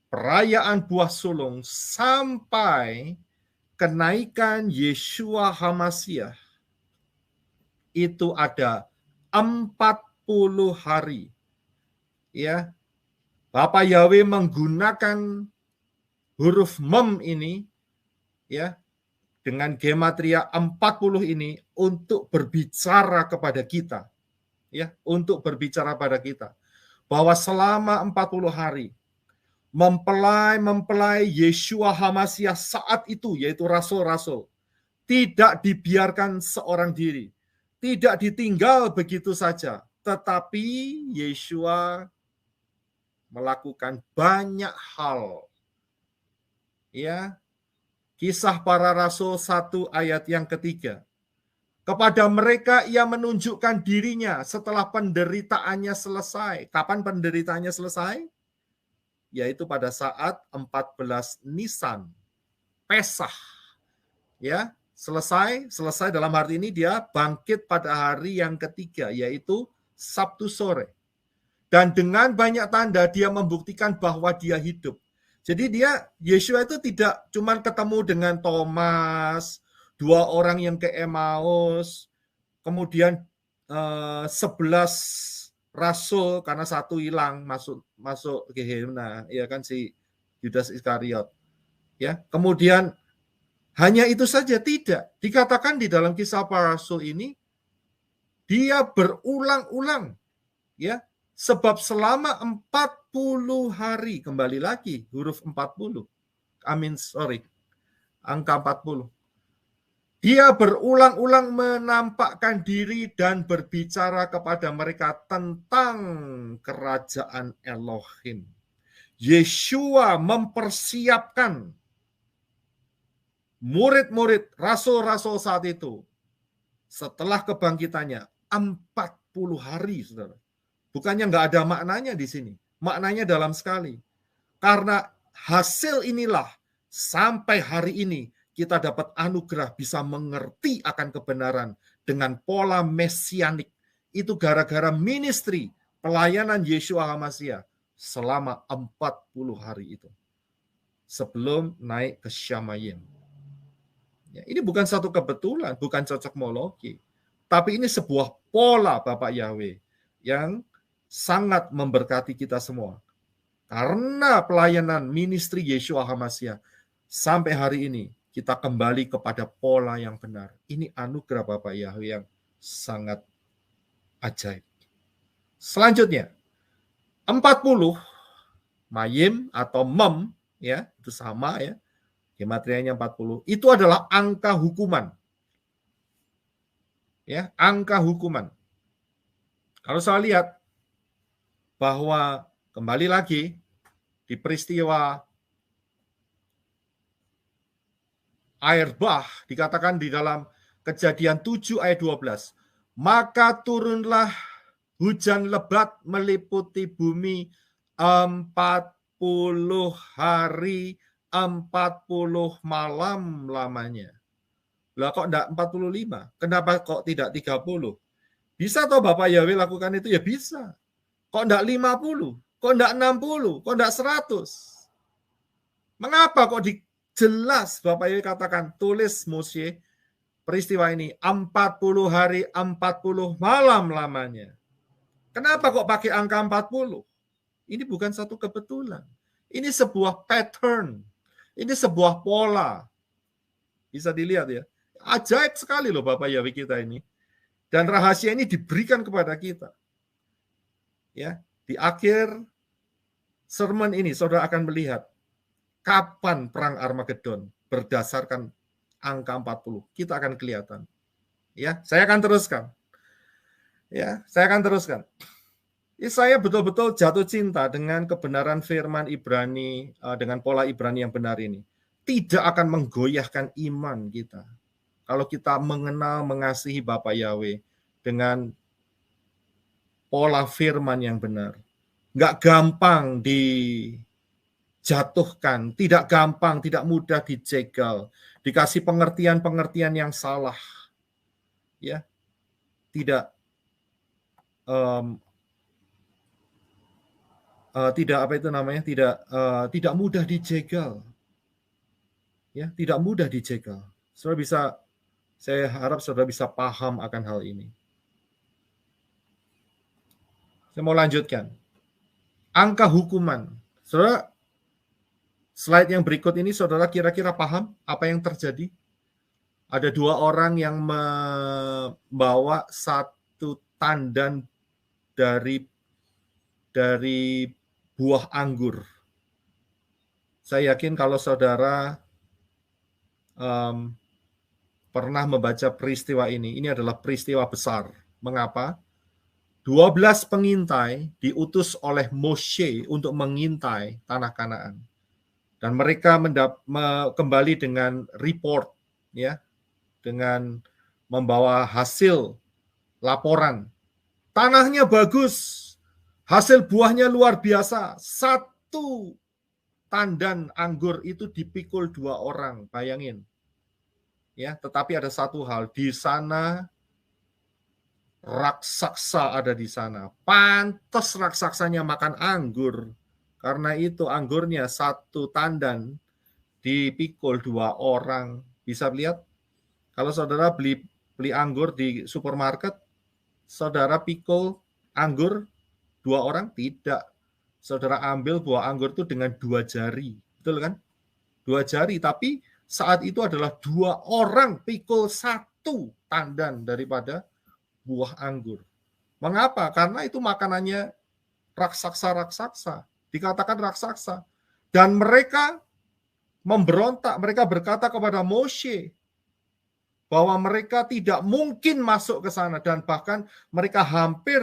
perayaan buah sulung sampai kenaikan Yeshua HaMashiach, itu ada 40 hari. Ya, Bapak Yahweh menggunakan huruf mem ini, ya, dengan gematria 40 ini untuk berbicara kepada kita, ya, untuk berbicara pada kita bahwa selama 40 hari mempelai Yeshua HaMashiach saat itu, yaitu rasul-rasul, tidak dibiarkan seorang diri, tidak ditinggal begitu saja, tetapi Yeshua melakukan banyak hal. Ya, Kisah Para Rasul 1 ayat yang ketiga. Kepada mereka ia menunjukkan dirinya setelah penderitaannya selesai. Kapan penderitaannya selesai? Yaitu pada saat 14 Nisan, Pesah. Ya, selesai dalam hari ini dia bangkit pada hari yang ketiga, yaitu Sabtu sore. Dan dengan banyak tanda dia membuktikan bahwa dia hidup. Jadi Yeshua itu tidak cuma ketemu dengan Thomas, 2 orang yang ke Emmaus, kemudian 11 rasul karena 1 hilang masuk Gehenna, ya kan, si Yudas Iskariot. Ya, kemudian hanya itu saja, tidak. Dikatakan di dalam Kisah Para Rasul ini dia berulang-ulang, ya. Sebab selama 40 hari, kembali lagi huruf 40. Angka 40. Dia berulang-ulang menampakkan diri dan berbicara kepada mereka tentang kerajaan Elohim. Yeshua mempersiapkan murid-murid rasul-rasul saat itu setelah kebangkitannya 40 hari, saudara. Bukannya nggak ada maknanya di sini. Maknanya dalam sekali. Karena hasil inilah sampai hari ini kita dapat anugerah bisa mengerti akan kebenaran dengan pola mesianik. Itu gara-gara ministry pelayanan Yeshua HaMashiach selama 40 hari itu. Sebelum naik ke Syamayim. Ya, ini bukan satu kebetulan, bukan cocokmologi. Tapi ini sebuah pola Bapak Yahweh yang sangat memberkati kita semua. Karena pelayanan ministry Yeshua HaMashiach sampai hari ini kita kembali kepada pola yang benar. Ini anugerah Bapak Yahweh yang sangat ajaib. Selanjutnya 40 Mayim atau Mem, ya, itu sama ya. Gematrianya 40. Itu adalah angka hukuman. Ya, angka hukuman. Kalau saya lihat bahwa kembali lagi di peristiwa air bah dikatakan di dalam Kejadian 7 ayat 12, maka turunlah hujan lebat meliputi bumi 40 hari 40 malam lamanya. Lah kok enggak 45? Kenapa kok tidak 30? Bisa toh Bapak Yahweh lakukan itu? Ya bisa. Kok enggak 50? Kok enggak 60? Kok enggak 100? Mengapa kok jelas Bapak Yahweh katakan tulis Moshe peristiwa ini 40 hari 40 malam lamanya. Kenapa kok pakai angka 40? Ini bukan satu kebetulan. Ini sebuah pattern. Ini sebuah pola. Bisa dilihat ya. Ajaib sekali loh Bapak Yahweh kita ini. Dan rahasia ini diberikan kepada kita. Ya, di akhir sermon ini saudara akan melihat kapan perang Armageddon berdasarkan angka 40. Kita akan kelihatan. Ya, saya akan teruskan. Saya betul-betul jatuh cinta dengan kebenaran firman Ibrani, dengan pola Ibrani yang benar ini. Tidak akan menggoyahkan iman kita. Kalau kita mengenal, mengasihi Bapa Yahweh dengan pola firman yang benar. Nggak gampang dijatuhkan, tidak gampang, tidak mudah dijegal, dikasih pengertian-pengertian yang salah. Ya, tidak tidak mudah dijegal. Ya, tidak mudah dijegal. Saya harap saudara bisa paham akan hal ini. Saya mau lanjutkan. Angka hukuman. Saudara, slide yang berikut ini saudara kira-kira paham apa yang terjadi? Ada 2 orang yang membawa satu tandan dari buah anggur. Saya yakin kalau saudara pernah membaca peristiwa ini adalah peristiwa besar. Mengapa? 12 pengintai diutus oleh Moshe untuk mengintai tanah Kanaan. Dan mereka kembali dengan report, ya, dengan membawa hasil laporan. Tanahnya bagus, hasil buahnya luar biasa. 1 tandan anggur itu dipikul 2 orang, bayangin. Ya, tetapi ada satu hal, di sana raksasa ada di sana. Pantas raksasanya makan anggur. Karena itu anggurnya 1 tandan dipikul 2 orang. Bisa lihat? Kalau saudara beli anggur di supermarket, saudara pikul anggur 2 orang? Tidak. Saudara ambil buah anggur itu dengan 2 jari. Betul kan? 2 jari, tapi saat itu adalah 2 orang pikul 1 tandan daripada buah anggur. Mengapa? Karena itu makanannya raksasa-raksasa. Dikatakan raksasa. Dan mereka memberontak. Mereka berkata kepada Moshe bahwa mereka tidak mungkin masuk ke sana. Dan bahkan mereka hampir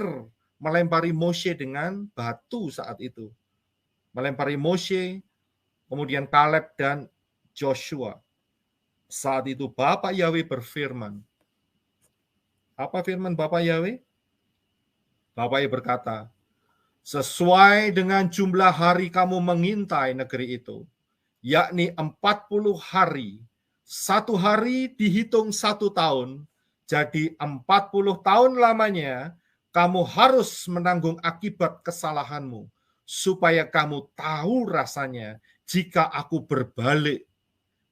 melempari Moshe dengan batu saat itu. Melempari Moshe, kemudian Kaleb dan Joshua. Saat itu Bapak Yahweh berfirman. Apa firman Bapak Yahweh? Bapak Yahweh berkata, sesuai dengan jumlah hari kamu mengintai negeri itu, yakni 40 hari, 1 hari dihitung 1 tahun, jadi 40 tahun lamanya kamu harus menanggung akibat kesalahanmu, supaya kamu tahu rasanya jika aku berbalik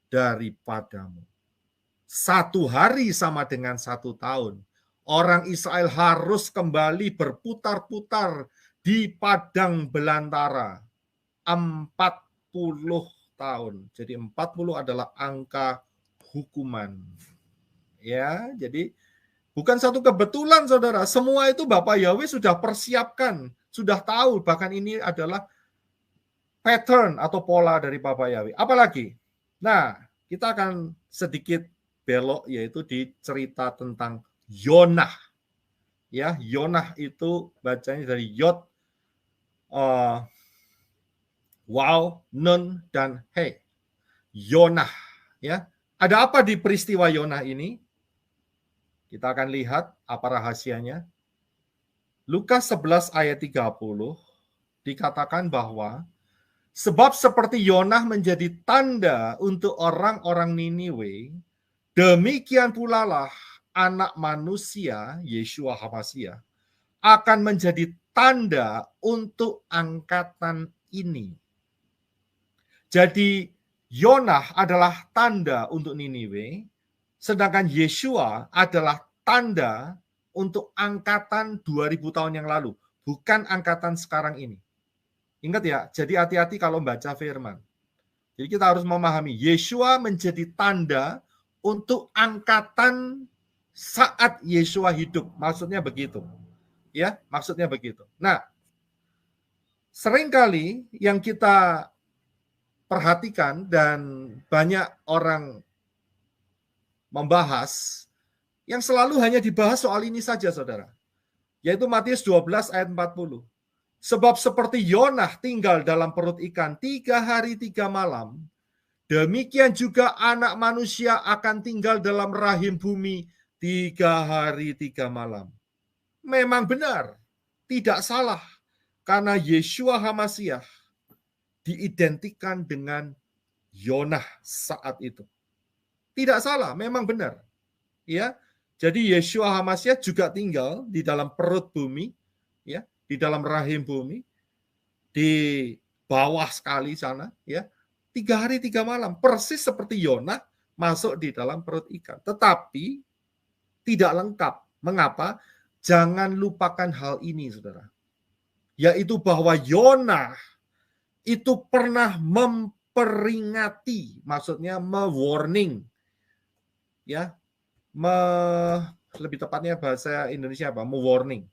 daripadamu. 1 hari sama dengan 1 tahun. Orang Israel harus kembali berputar-putar di padang belantara 40 tahun. Jadi 40 adalah angka hukuman. Ya, jadi bukan satu kebetulan saudara. Semua itu Bapak Yahweh sudah persiapkan, sudah tahu, bahkan ini adalah pattern atau pola dari Bapak Yahweh. Apalagi? Nah, kita akan sedikit belok, yaitu di cerita tentang Yonah. Ya, Yonah itu bacanya dari Yod, Waw, Nun, dan He. Yonah. Ya, ada apa di peristiwa Yonah ini? Kita akan lihat apa rahasianya. Lukas 11 ayat 30 dikatakan bahwa sebab seperti Yonah menjadi tanda untuk orang-orang Niniwe, demikian pula lah Anak Manusia, Yeshua HaMashiach, akan menjadi tanda untuk angkatan ini. Jadi Yonah adalah tanda untuk Niniwe, Sedangkan Yeshua adalah tanda untuk angkatan 2000 tahun yang lalu, bukan angkatan sekarang ini. Ingat ya, jadi hati-hati kalau baca firman. Jadi kita harus memahami, Yeshua menjadi tanda untuk angkatan saat Yeshua hidup. Maksudnya begitu. Ya, maksudnya begitu. Nah, seringkali yang kita perhatikan dan banyak orang membahas, yang selalu hanya dibahas soal ini saja, saudara. Yaitu Matius 12 ayat 40. Sebab seperti Yonah tinggal dalam perut ikan 3 hari 3 malam, demikian juga anak manusia akan tinggal dalam rahim bumi 3 hari 3 malam. Memang benar, tidak salah, karena Yeshua HaMasyiah diidentikan dengan Yonah saat itu. Tidak salah, memang benar. Ya, jadi Yeshua HaMasyiah juga tinggal di dalam perut bumi, ya, di dalam rahim bumi, di bawah sekali sana, ya, 3 hari 3 malam, persis seperti Yonah masuk di dalam perut ikan. Tetapi tidak lengkap. Mengapa? Jangan lupakan hal ini, saudara. Yaitu bahwa Yonah itu pernah memperingati, maksudnya me-warning, ya, lebih tepatnya bahasa Indonesia apa? Me-warning,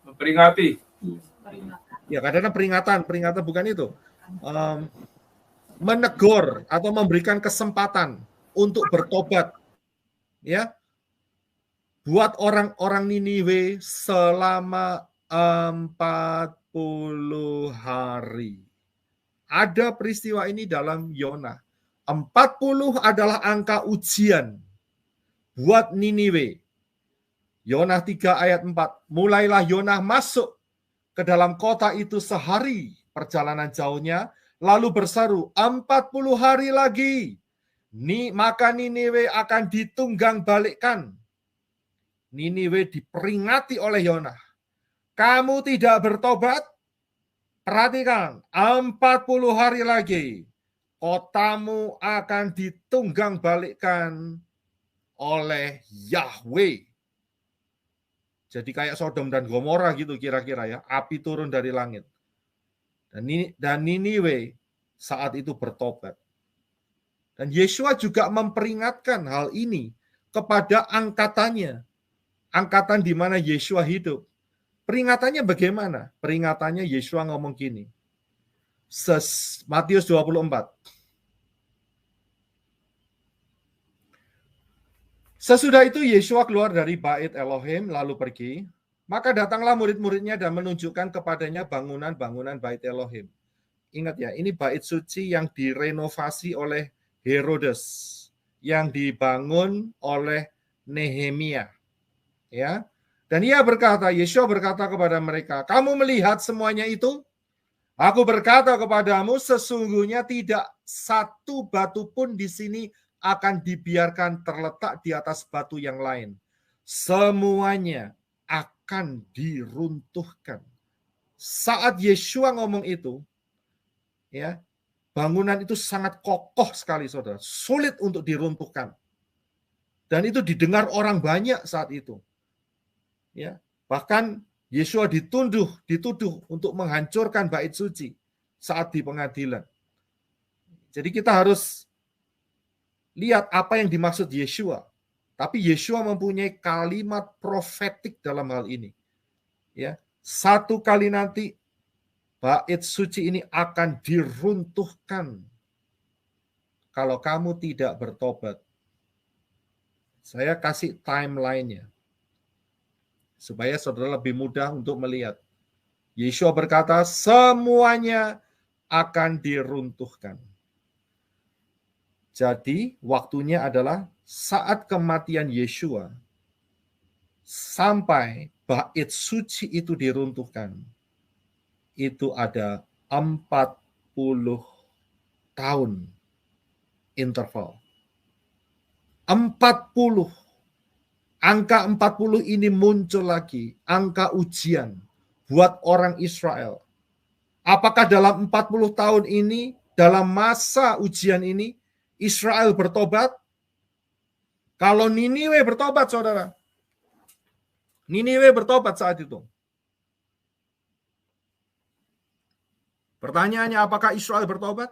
memperingati. Ya, kadang-kadang peringatan bukan itu. Menegur atau memberikan kesempatan untuk bertobat, ya, buat orang-orang Niniwe selama 40 hari. Ada peristiwa ini dalam Yonah. 40 adalah angka ujian buat Niniwe. Yonah 3 ayat 4. Mulailah Yonah masuk ke dalam kota itu sehari perjalanan jauhnya, lalu berseru, 40 hari lagi, maka Niniwe akan ditunggang balikkan. Niniwe diperingati oleh Yonah. Kamu tidak bertobat? Perhatikan, 40 hari lagi kotamu akan ditunggang balikkan oleh Yahweh. Jadi kayak Sodom dan Gomora gitu kira-kira ya, api turun dari langit. Dan Niniwe saat itu bertobat. Dan Yeshua juga memperingatkan hal ini kepada angkatannya. Angkatan di mana Yeshua hidup. Peringatannya bagaimana? Peringatannya Yeshua ngomong gini. Matius 24. Sesudah itu Yeshua keluar dari bait Elohim lalu pergi. Maka datanglah murid-muridnya dan menunjukkan kepadanya bangunan-bangunan bait Elohim. Ingat ya, ini bait suci yang direnovasi oleh Herodes, yang dibangun oleh Nehemia. Ya. Dan Yeshua berkata kepada mereka, kamu melihat semuanya itu? Aku berkata kepadamu, sesungguhnya tidak satu batu pun di sini akan dibiarkan terletak di atas batu yang lain. Semuanya akan diruntuhkan. Saat Yeshua ngomong itu, ya, bangunan itu sangat kokoh sekali, saudara. Sulit untuk diruntuhkan. Dan itu didengar orang banyak saat itu. Ya, bahkan Yeshua dituduh untuk menghancurkan bait suci saat di pengadilan. Jadi kita harus lihat apa yang dimaksud Yeshua. Tapi Yeshua mempunyai kalimat profetik dalam hal ini. Ya, satu kali nanti bait suci ini akan diruntuhkan kalau kamu tidak bertobat. Saya kasih timeline-nya supaya saudara lebih mudah untuk melihat. Yeshua berkata, semuanya akan diruntuhkan. Jadi, waktunya adalah saat kematian Yeshua sampai bait suci itu diruntuhkan. Itu ada 40 tahun interval. 40. Angka 40 ini muncul lagi, angka ujian buat orang Israel. Apakah dalam 40 tahun ini, dalam masa ujian ini, Israel bertobat? Kalau Niniwe bertobat, saudara. Niniwe bertobat saat itu. Pertanyaannya, apakah Israel bertobat?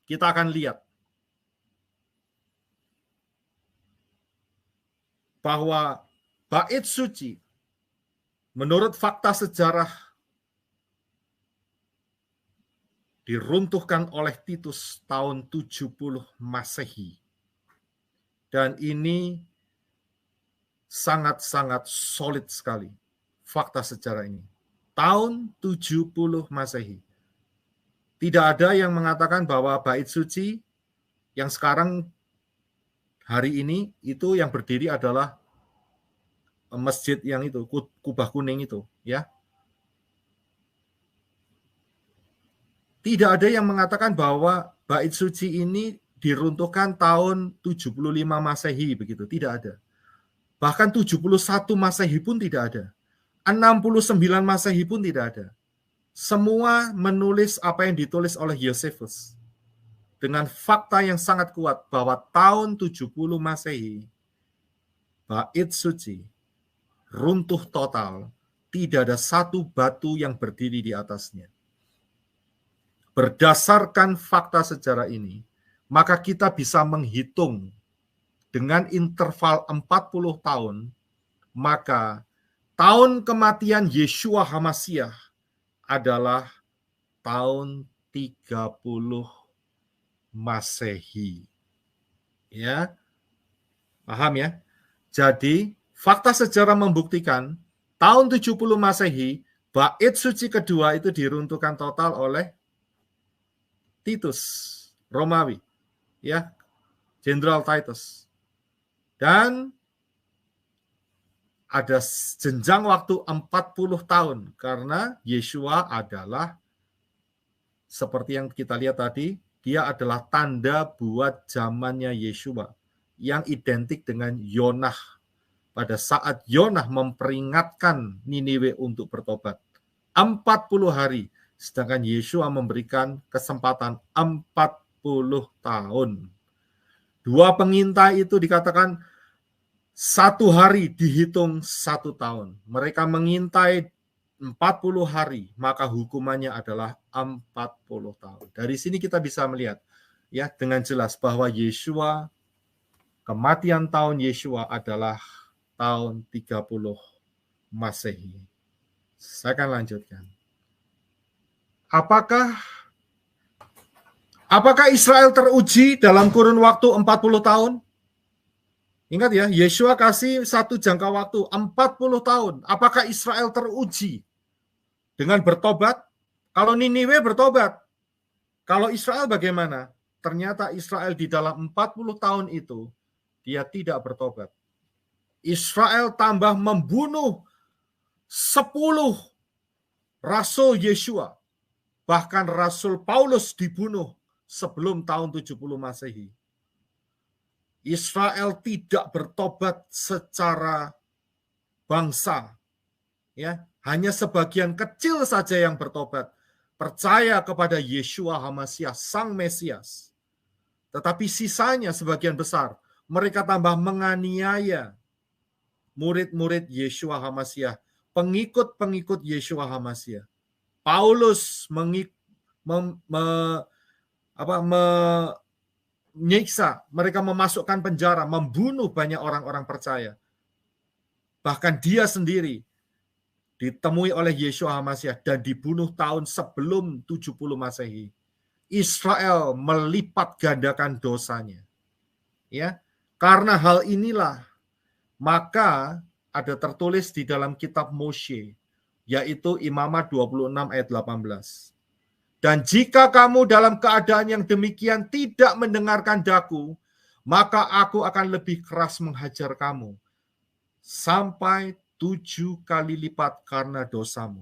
Kita akan lihat bahwa bait suci menurut fakta sejarah diruntuhkan oleh Titus tahun 70 Masehi. Dan ini sangat-sangat solid sekali fakta sejarah ini. Tahun 70 Masehi. Tidak ada yang mengatakan bahwa bait suci yang sekarang hari ini itu yang berdiri adalah masjid yang itu, kubah kuning itu, ya. Tidak ada yang mengatakan bahwa bait suci ini diruntuhkan tahun 75 Masehi begitu, tidak ada. Bahkan 71 Masehi pun tidak ada. 69 Masehi pun tidak ada. Semua menulis apa yang ditulis oleh Yosefus. Dengan fakta yang sangat kuat bahwa tahun 70 Masehi, bait suci runtuh total, tidak ada satu batu yang berdiri di atasnya. Berdasarkan fakta sejarah ini, maka kita bisa menghitung dengan interval 40 tahun, maka tahun kematian Yeshua HaMasyiah adalah tahun 30 Masehi. Ya. Paham ya? Jadi, fakta sejarah membuktikan tahun 70 Masehi, bait suci kedua itu diruntuhkan total oleh Titus, Romawi, ya, Jenderal Titus. Dan ada jenjang waktu 40 tahun karena Yeshua adalah seperti yang kita lihat tadi, dia adalah tanda buat zamannya Yeshua yang identik dengan Yonah. Pada saat Yonah memperingatkan Niniwe untuk bertobat 40 hari, sedangkan Yeshua memberikan kesempatan 40 tahun. Dua pengintai itu dikatakan 1 hari dihitung 1 tahun. Mereka mengintai 40 hari, maka hukumannya adalah 40 tahun. Dari sini kita bisa melihat ya dengan jelas bahwa Yeshua, kematian tahun Yeshua adalah tahun 30 Masehi. Saya akan lanjutkan. Apakah Israel teruji dalam kurun waktu 40 tahun? Ingat ya, Yeshua kasih satu jangka waktu 40 tahun. Apakah Israel teruji dengan bertobat? Kalau Niniwe bertobat. Kalau Israel bagaimana? Ternyata Israel di dalam 40 tahun itu, dia tidak bertobat. Israel tambah membunuh 10 Rasul Yeshua. Bahkan Rasul Paulus dibunuh sebelum tahun 70 Masehi. Israel tidak bertobat secara bangsa. Ya, hanya sebagian kecil saja yang bertobat, percaya kepada Yeshua HaMasyiah, Sang Mesias. Tetapi sisanya sebagian besar, mereka tambah menganiaya murid-murid Yeshua HaMasyiah, pengikut-pengikut Yeshua HaMasyiah. Paulus menyiksa, mereka memasukkan penjara, membunuh banyak orang-orang percaya. Bahkan dia sendiri ditemui oleh Yeshua HaMasyiah dan dibunuh tahun sebelum 70 Masehi. Israel melipat gandakan dosanya. Ya, karena hal inilah maka ada tertulis di dalam kitab Moshe, yaitu Imamat 26 ayat 18. Dan jika kamu dalam keadaan yang demikian tidak mendengarkan daku, maka aku akan lebih keras menghajar kamu, sampai 7 kali lipat karena dosamu.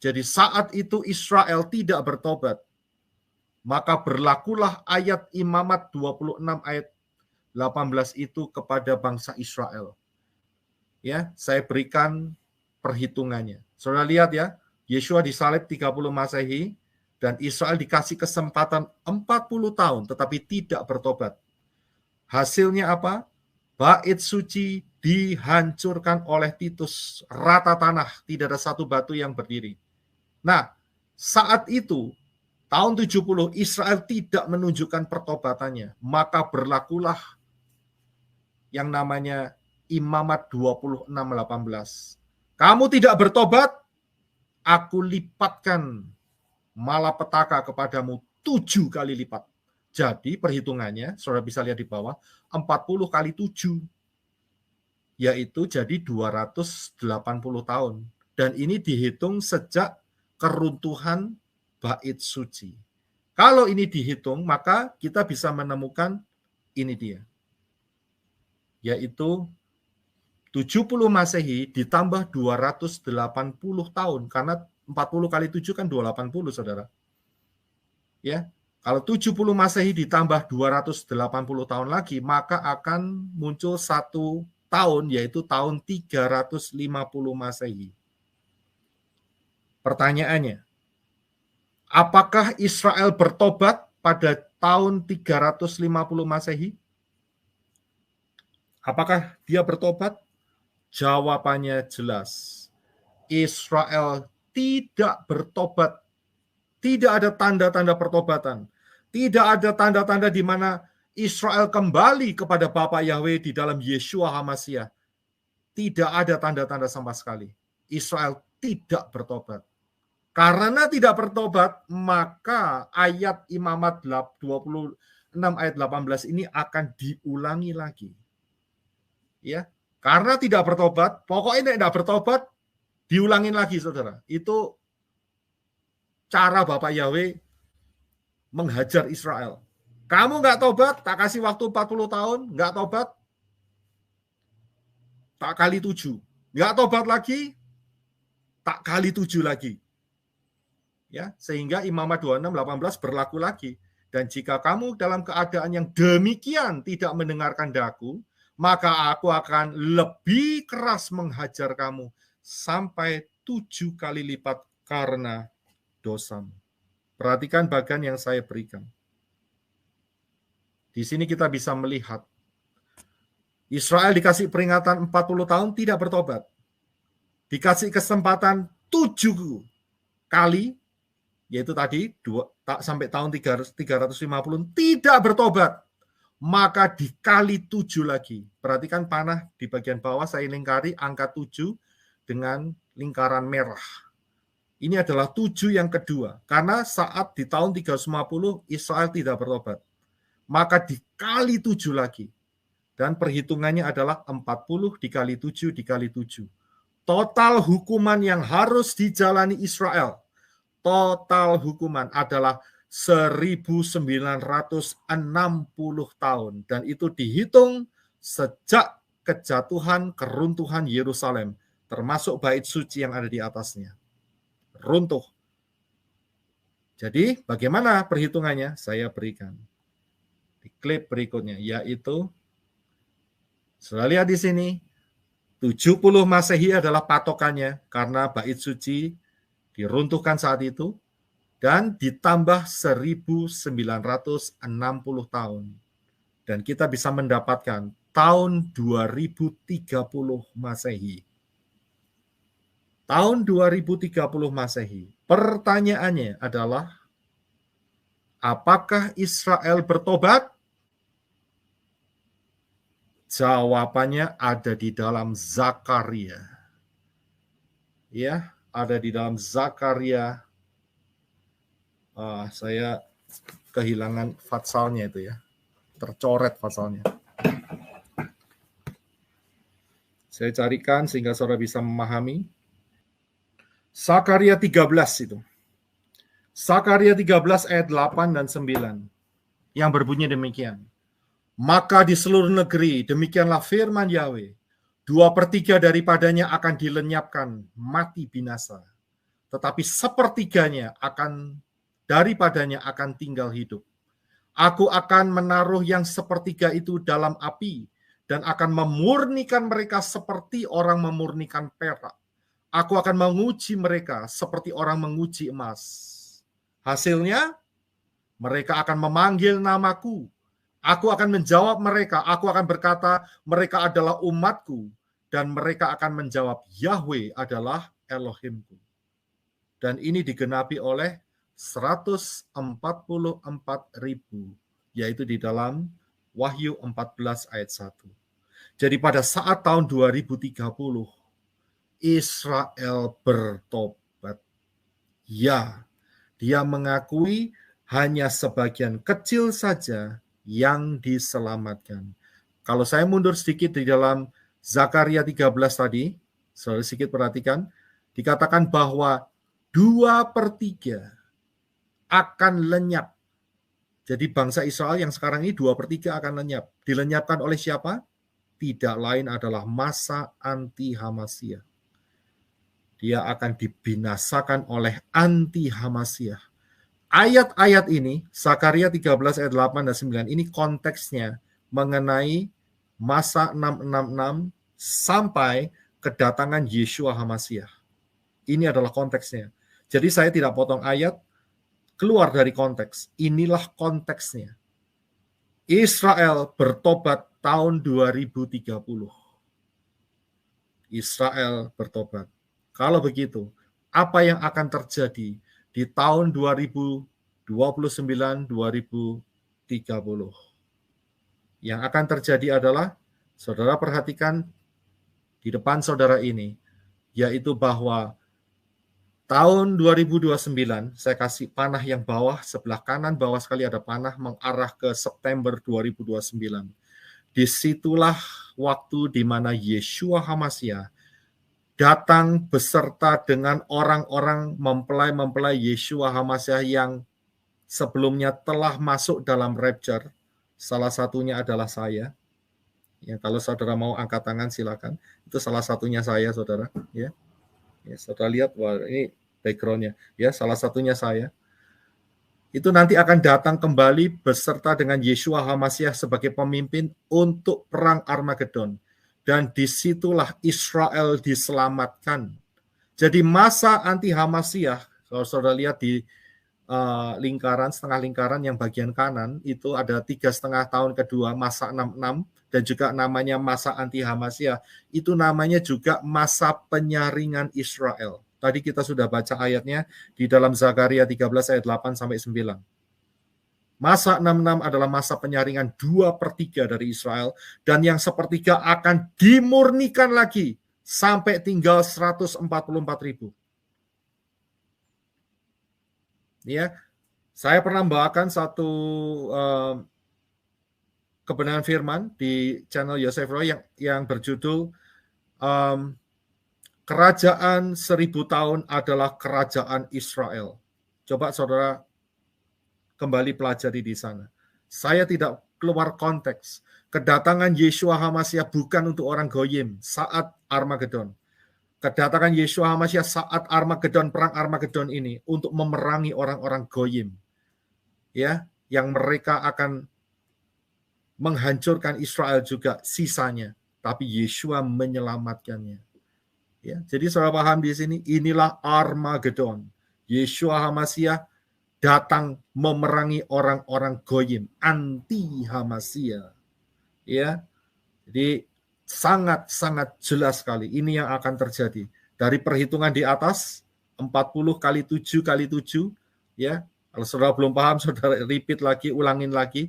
Jadi saat itu Israel tidak bertobat, maka berlakulah ayat Imamat 26 ayat 18 itu kepada bangsa Israel. Ya, saya berikan perhitungannya. Saudara lihat ya, Yeshua disalib 30 Masehi dan Israel dikasih kesempatan 40 tahun tetapi tidak bertobat. Hasilnya apa? Bait suci dihancurkan oleh Titus, rata tanah, tidak ada satu batu yang berdiri. Nah, saat itu tahun 70 Israel tidak menunjukkan pertobatannya, maka berlakulah yang namanya Imamat 26:18. Kamu tidak bertobat, aku lipatkan malapetaka kepadamu 7 kali lipat. Jadi perhitungannya, saudara bisa lihat di bawah, 40 kali 7, yaitu jadi 280 tahun. Dan ini dihitung sejak keruntuhan bait suci. Kalau ini dihitung, maka kita bisa menemukan ini dia, yaitu 70 Masehi ditambah 280 tahun, karena 40 kali 7 kan 280, saudara. Ya, kalau 70 Masehi ditambah 280 tahun lagi, maka akan muncul satu tahun, yaitu tahun 350 Masehi. Pertanyaannya, apakah Israel bertobat pada tahun 350 Masehi? Apakah dia bertobat? Jawabannya jelas. Israel tidak bertobat. Tidak ada tanda-tanda pertobatan. Tidak ada tanda-tanda di mana Israel kembali kepada Bapa Yahweh di dalam Yeshua HaMashiach. Tidak ada tanda-tanda sama sekali. Israel tidak bertobat. Karena tidak bertobat, maka ayat Imamat 26 ayat 18 ini akan diulangi lagi. Ya, karena tidak bertobat, pokoknya tidak bertobat, diulangin lagi, saudara. Itu cara Bapak Yahweh menghajar Israel. Kamu nggak tobat, tak kasih waktu 40 tahun, nggak tobat, tak kali 7. Nggak tobat lagi, tak kali 7 lagi. Ya, sehingga Imamat 26:18 berlaku lagi. Dan jika kamu dalam keadaan yang demikian tidak mendengarkan daku, maka aku akan lebih keras menghajar kamu sampai 7 kali lipat karena dosamu. Perhatikan bagian yang saya berikan. Di sini kita bisa melihat Israel dikasih peringatan 40 tahun tidak bertobat. Dikasih kesempatan 7 kali, yaitu tadi sampai tahun 350 tidak bertobat. Maka dikali 7 lagi. Perhatikan panah di bagian bawah saya lingkari angka 7 dengan lingkaran merah. Ini adalah 7 yang kedua. Karena saat di tahun 350 Israel tidak bertobat. Maka dikali 7 lagi. Dan perhitungannya adalah 40 dikali 7 dikali 7. Total hukuman yang harus dijalani Israel, total hukuman adalah 1960 tahun. Dan itu dihitung sejak kejatuhan, keruntuhan Yerusalem, termasuk bait suci yang ada di atasnya. Runtuh. Jadi bagaimana perhitungannya? Saya berikan di klip berikutnya, yaitu sudah lihat di sini 70 Masehi adalah patokannya karena bait suci diruntuhkan saat itu dan ditambah 1960 tahun. Dan kita bisa mendapatkan tahun 2030 Masehi. Tahun 2030 Masehi. Pertanyaannya adalah, apakah Israel bertobat? Jawabannya ada di dalam Zakaria. Ya, ada di dalam Zakaria. Saya kehilangan fatsalnya itu ya. Tercoret fatsalnya. Saya carikan sehingga saudara bisa memahami. Zakaria 13 itu. Zakaria 13 ayat 8 dan 9. Yang berbunyi demikian. Maka di seluruh negeri, demikianlah firman Yahweh, 2/3 daripadanya akan dilenyapkan, mati binasa. Tetapi sepertiganya daripadanya akan tinggal hidup. Aku akan menaruh yang sepertiga itu dalam api, dan akan memurnikan mereka seperti orang memurnikan perak. Aku akan menguji mereka seperti orang menguji emas. Hasilnya, mereka akan memanggil namaku, Aku akan menjawab mereka, aku akan berkata, mereka adalah umatku, dan mereka akan menjawab, Yahweh adalah Elohimku. Dan ini digenapi oleh 144.000, yaitu di dalam Wahyu 14 ayat 1. Jadi pada saat tahun 2030, Israel bertobat. Ya, dia mengakui hanya sebagian kecil saja yang diselamatkan. Kalau saya mundur sedikit di dalam Zakaria 13 tadi, saudara sedikit perhatikan, dikatakan bahwa 2/3 akan lenyap. Jadi bangsa Israel yang sekarang ini 2/3 akan lenyap. Dilenyapkan oleh siapa? Tidak lain adalah masa anti-Hamasyah. Dia akan dibinasakan oleh anti-Hamasyah. Ayat-ayat ini, Zakaria 13 ayat 8 dan 9, ini konteksnya mengenai masa 666 sampai kedatangan Yeshua Hamasyah. Ini adalah konteksnya. Jadi saya tidak potong ayat, keluar dari konteks. Inilah konteksnya. Israel bertobat tahun 2030. Israel bertobat. Kalau begitu, apa yang akan terjadi di tahun 2029-2030? Yang akan terjadi adalah, saudara perhatikan di depan saudara ini, yaitu bahwa tahun 2029, saya kasih panah yang bawah, sebelah kanan bawah sekali ada panah mengarah ke September 2029. Disitulah waktu di mana Yeshua Hamasyah datang beserta dengan orang-orang mempelai-mempelai Yeshua Hamasyah yang sebelumnya telah masuk dalam rapture. Salah satunya adalah saya. Ya, kalau saudara mau angkat tangan silakan. Itu salah satunya saya, saudara. Ya. Ya, saudara lihat, wah ini background-nya. Ya, salah satunya saya. Itu nanti akan datang kembali beserta dengan Yeshua Hamasyah sebagai pemimpin untuk perang Armageddon. Dan disitulah Israel diselamatkan. Jadi masa anti-Hamasyah, kalau saudara lihat di lingkaran, setengah lingkaran yang bagian kanan, itu ada 3,5 tahun kedua, masa 66, dan juga namanya masa anti-Hamasyah. Itu namanya juga masa penyaringan Israel. Tadi kita sudah baca ayatnya di dalam Zakaria 13 ayat 8 sampai 9. Masa 66 adalah masa penyaringan 2/3 dari Israel, dan yang sepertiga akan dimurnikan lagi sampai tinggal 144.000. Ya, saya pernah membawakan satu kebenaran firman di channel Yosef Roy yang berjudul Kerajaan 1000 tahun adalah kerajaan Israel. Coba saudara kembali pelajari di sana. Saya tidak keluar konteks. Kedatangan Yeshua Hamasyah bukan untuk orang Goyim saat Armageddon. Kedatangan Yeshua Hamasyah saat Armageddon, perang Armageddon ini untuk memerangi orang-orang Goyim. Ya, yang mereka akan menghancurkan Israel juga sisanya, tapi Yeshua menyelamatkannya. Ya, jadi saudara paham di sini, inilah Armageddon. Yeshua Hamasyah datang memerangi orang-orang Goyim, anti Hamasyah. Ya, jadi sangat-sangat jelas sekali ini yang akan terjadi. Dari perhitungan di atas 40 kali 7 kali 7, ya. Kalau saudara belum paham, saudara repeat lagi, ulangin lagi.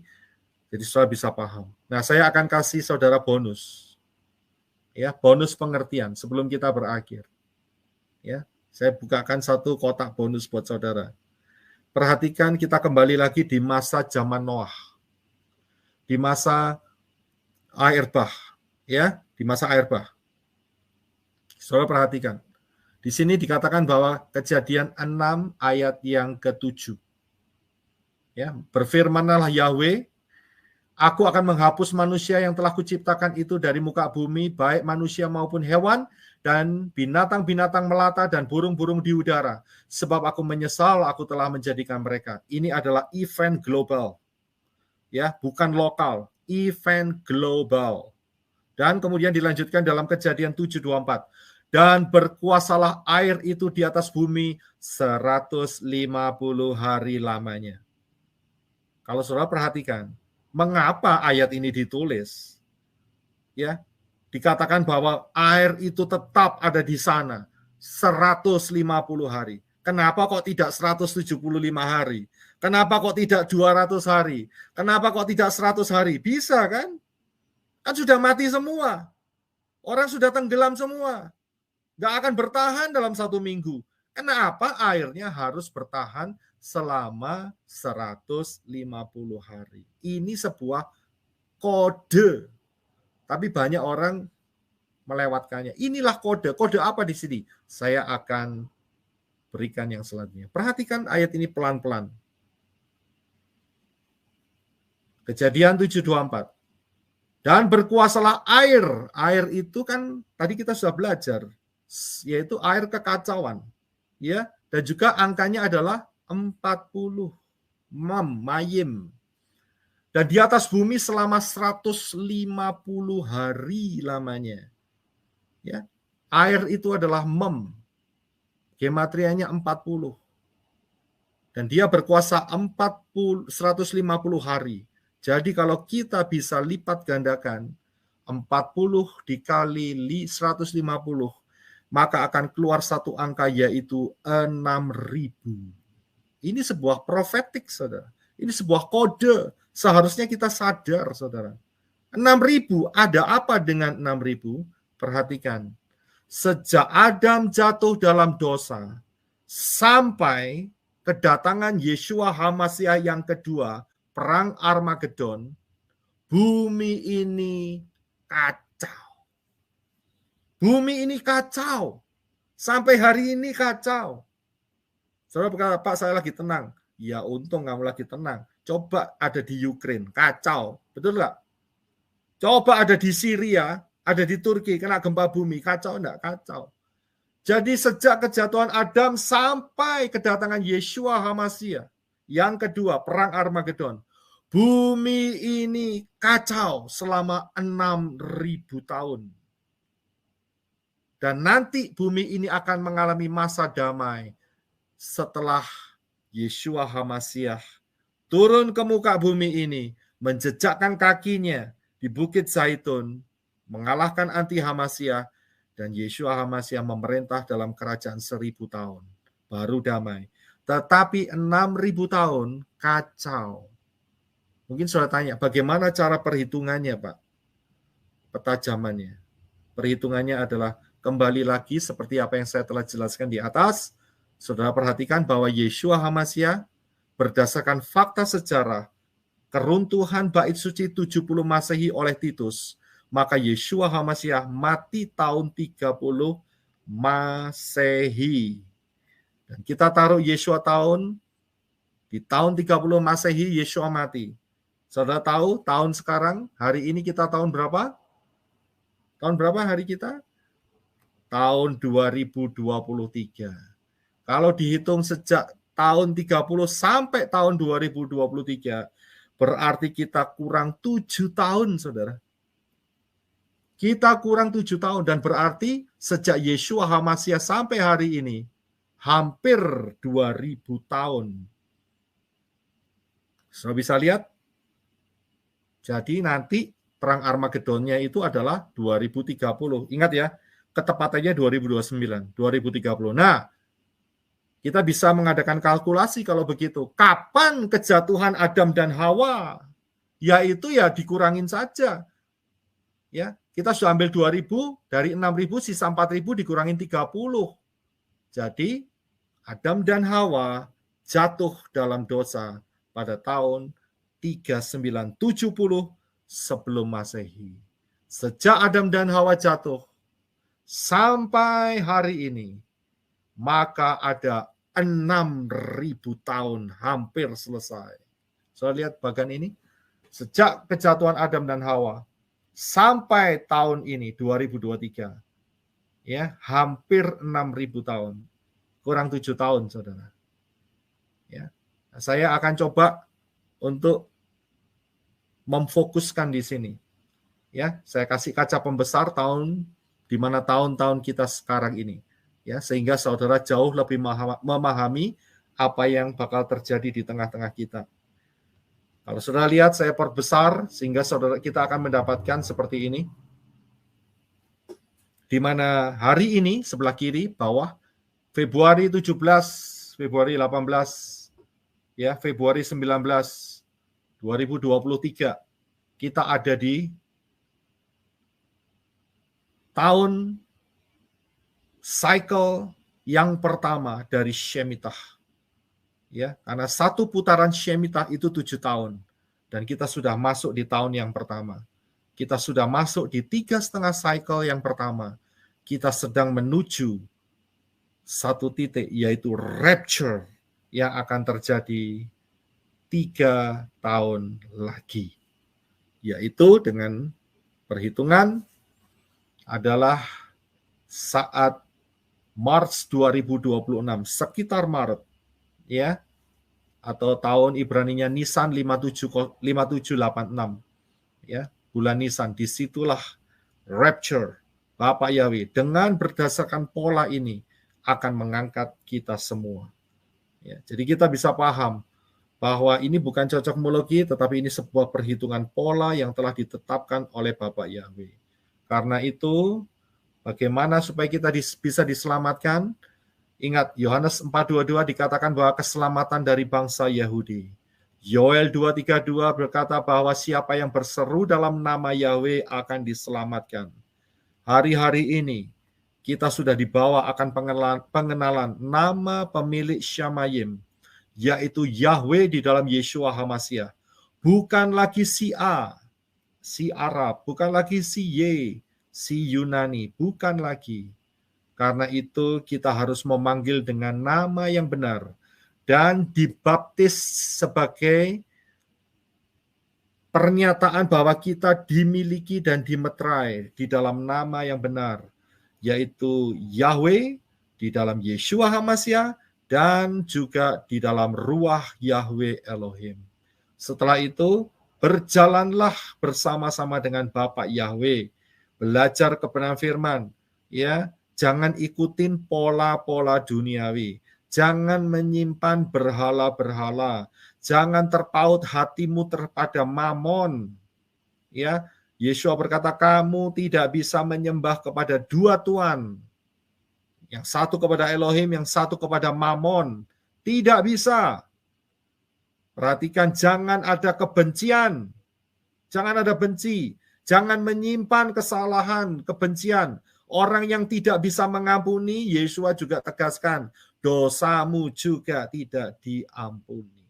Jadi saudara bisa paham. Nah, saya akan kasih saudara bonus. Ya, bonus pengertian sebelum kita berakhir. Ya, saya bukakan satu kotak bonus buat saudara. Perhatikan, kita kembali lagi di masa zaman Noah. Di masa air bah, ya, di masa air bah. Saudara perhatikan. Di sini dikatakan bahwa Kejadian 6 ayat yang ke-7. Ya, berfirmanlah Yahweh, Aku akan menghapus manusia yang telah kuciptakan itu dari muka bumi, baik manusia maupun hewan, dan binatang-binatang melata dan burung-burung di udara. Sebab aku menyesal aku telah menjadikan mereka. Ini adalah event global. Ya, bukan lokal. Event global. Dan kemudian dilanjutkan dalam Kejadian 7:24. Dan berkuasalah air itu di atas bumi 150 hari lamanya. Kalau saudara perhatikan, mengapa ayat ini ditulis. Ya, dikatakan bahwa air itu tetap ada di sana 150 hari. Kenapa kok tidak 175 hari? Kenapa kok tidak 200 hari? Kenapa kok tidak 100 hari? Bisa kan? Kan sudah mati semua. Orang sudah tenggelam semua. Nggak akan bertahan dalam 1 minggu. Kenapa airnya harus bertahan selama 150 hari? Ini sebuah kode. Tapi banyak orang melewatkannya. Inilah kode. Kode apa di sini? Saya akan berikan yang selanjutnya. Perhatikan ayat ini pelan-pelan. Kejadian 7:24. Dan berkuasalah air. Air itu kan tadi kita sudah belajar, yaitu air kekacauan. Ya, dan juga angkanya adalah 40 mayim. Dan di atas bumi selama 150 hari lamanya. Ya. Air itu adalah Gematrianya 40. Dan dia berkuasa 150 hari. Jadi kalau kita bisa lipat gandakan 40 dikali 150, maka akan keluar satu angka yaitu 6.000. Ini sebuah profetik, saudara. Ini sebuah kode. Seharusnya kita sadar, saudara. 6.000, ada apa dengan 6.000? Perhatikan. Sejak Adam jatuh dalam dosa, sampai kedatangan Yeshua HaMasiah yang kedua, Perang Armageddon, bumi ini kacau. Bumi ini kacau. Sampai hari ini kacau. Saudara berkata, Pak, saya lagi tenang. Ya untung kamu lagi tenang. Coba ada di Ukraine, kacau. Betul nggak? Coba ada di Syria, ada di Turki, kena gempa bumi, kacau enggak? Kacau. Jadi sejak kejatuhan Adam sampai kedatangan Yeshua HaMasiah, yang kedua, Perang Armageddon, bumi ini kacau selama 6.000 tahun. Dan nanti bumi ini akan mengalami masa damai setelah Yeshua HaMasiah turun ke muka bumi ini, menjejakkan kakinya di Bukit Zaitun, mengalahkan anti HaMasiah, dan Yeshua HaMasiah memerintah dalam kerajaan 1000 tahun. Baru damai. Tetapi 6.000 tahun kacau. Mungkin saudara tanya, bagaimana cara perhitungannya, Pak? Petajamannya. Perhitungannya adalah kembali lagi seperti apa yang saya telah jelaskan di atas. Saudara perhatikan bahwa Yeshua HaMasiah berdasarkan fakta sejarah keruntuhan Bait Suci 70 Masehi oleh Titus, maka Yeshua HaMasiah mati tahun 30 Masehi. Dan kita taruh Yeshua di tahun 30 Masehi, Yeshua mati. Saudara tahu tahun sekarang, hari ini kita tahun berapa? Tahun berapa hari kita? Tahun 2023. Kalau dihitung sejak tahun 30 sampai tahun 2023, berarti kita kurang 7 tahun, saudara. Kita kurang 7 tahun, dan berarti sejak Yeshua HaMasiah sampai hari ini, hampir 2000 tahun. Saudara bisa lihat? Jadi nanti Perang Armageddonnya itu adalah 2030. Ingat ya, ketepatannya 2029, 2030. Nah, kita bisa mengadakan kalkulasi kalau begitu. Kapan kejatuhan Adam dan Hawa? Yaitu ya dikurangin saja. Ya, kita sudah ambil 2000, dari 6000 sisa 4000 dikurangin 30. Jadi Adam dan Hawa jatuh dalam dosa pada tahun 3970 sebelum Masehi. Sejak Adam dan Hawa jatuh sampai hari ini, maka ada 6.000 tahun hampir selesai. Saya lihat bagian ini, sejak kejatuhan Adam dan Hawa sampai tahun ini 2023, ya hampir 6.000 tahun, kurang 7 tahun, saudara. Ya, saya akan coba untuk memfokuskan di sini. Ya, saya kasih kaca pembesar tahun di mana tahun-tahun kita sekarang ini. Ya, sehingga saudara jauh lebih memahami apa yang bakal terjadi di tengah-tengah kita. Kalau saudara lihat saya perbesar sehingga saudara kita akan mendapatkan seperti ini. Di mana hari ini sebelah kiri bawah Februari 17, Februari 18, ya Februari 19, 2023 kita ada di tahun cycle yang pertama dari Shemitah. Ya, karena satu putaran Shemitah itu 7 tahun. Dan kita sudah masuk di tahun yang pertama. Kita sudah masuk di 3,5 cycle yang pertama. Kita sedang menuju satu titik, yaitu rapture yang akan terjadi 3 tahun lagi. Yaitu dengan perhitungan adalah saat Maret 2026, sekitar Maret, ya, atau tahun Ibraninya Nisan 5786, ya, bulan Nisan. Disitulah rapture Bapak Yahweh dengan berdasarkan pola ini akan mengangkat kita semua. Ya, jadi kita bisa paham bahwa ini bukan cocokmologi, tetapi ini sebuah perhitungan pola yang telah ditetapkan oleh Bapak Yahweh. Karena itu, bagaimana supaya kita bisa diselamatkan? Ingat, Yohanes 4:22 dikatakan bahwa keselamatan dari bangsa Yahudi. Yoel 2:32 berkata bahwa siapa yang berseru dalam nama Yahweh akan diselamatkan. Hari-hari ini kita sudah dibawa akan pengenalan nama pemilik Syamayim, yaitu Yahweh di dalam Yeshua HaMashiach. Bukan lagi si A, si Arab, bukan lagi si Y, si Yunani, bukan lagi. Karena itu kita harus memanggil dengan nama yang benar dan dibaptis sebagai pernyataan bahwa kita dimiliki dan dimeterai di dalam nama yang benar, yaitu Yahweh di dalam Yeshua HaMashiach dan juga di dalam Ruach Yahweh Elohim. Setelah itu berjalanlah bersama-sama dengan Bapak Yahweh, belajar kebenaran firman, ya. Jangan ikutin pola-pola duniawi. Jangan menyimpan berhala-berhala. Jangan terpaut hatimu terhadap mamon. Ya, Yeshua berkata, kamu tidak bisa menyembah kepada dua tuan. Yang satu kepada Elohim, yang satu kepada mamon. Tidak bisa. Perhatikan, jangan ada kebencian. Jangan ada benci. Jangan menyimpan kesalahan, kebencian. Orang yang tidak bisa mengampuni, Yeshua juga tegaskan, dosamu juga tidak diampuni.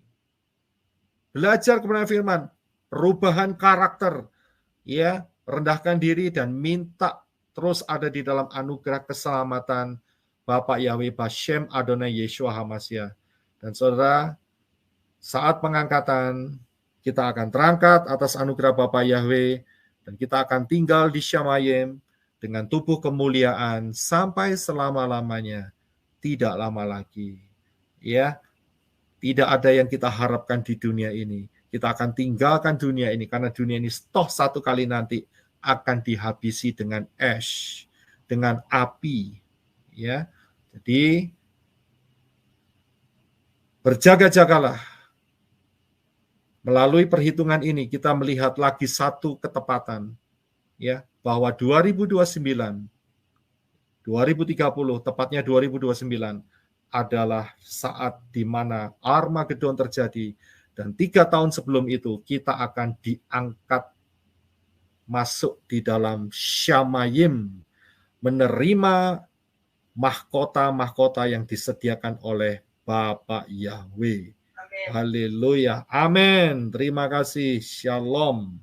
Belajar kebenaran firman, perubahan karakter, ya, rendahkan diri dan minta terus ada di dalam anugerah keselamatan Bapak Yahweh Bashem Adonai Yeshua HaMashiach. Dan saudara, saat pengangkatan kita akan terangkat atas anugerah Bapak Yahweh dan kita akan tinggal di Syamayim dengan tubuh kemuliaan sampai selama-lamanya, tidak lama lagi. Ya, tidak ada yang kita harapkan di dunia ini. Kita akan tinggalkan dunia ini karena dunia ini toh satu kali nanti akan dihabisi dengan ash, dengan api. Ya, jadi berjaga-jagalah. Melalui perhitungan ini kita melihat lagi satu ketepatan, ya, bahwa 2029, 2030, tepatnya 2029 adalah saat di mana Armageddon terjadi, dan 3 tahun sebelum itu kita akan diangkat masuk di dalam Syamayim, menerima mahkota-mahkota yang disediakan oleh Bapak Yahweh. Haleluya. Amin. Terima kasih. Shalom.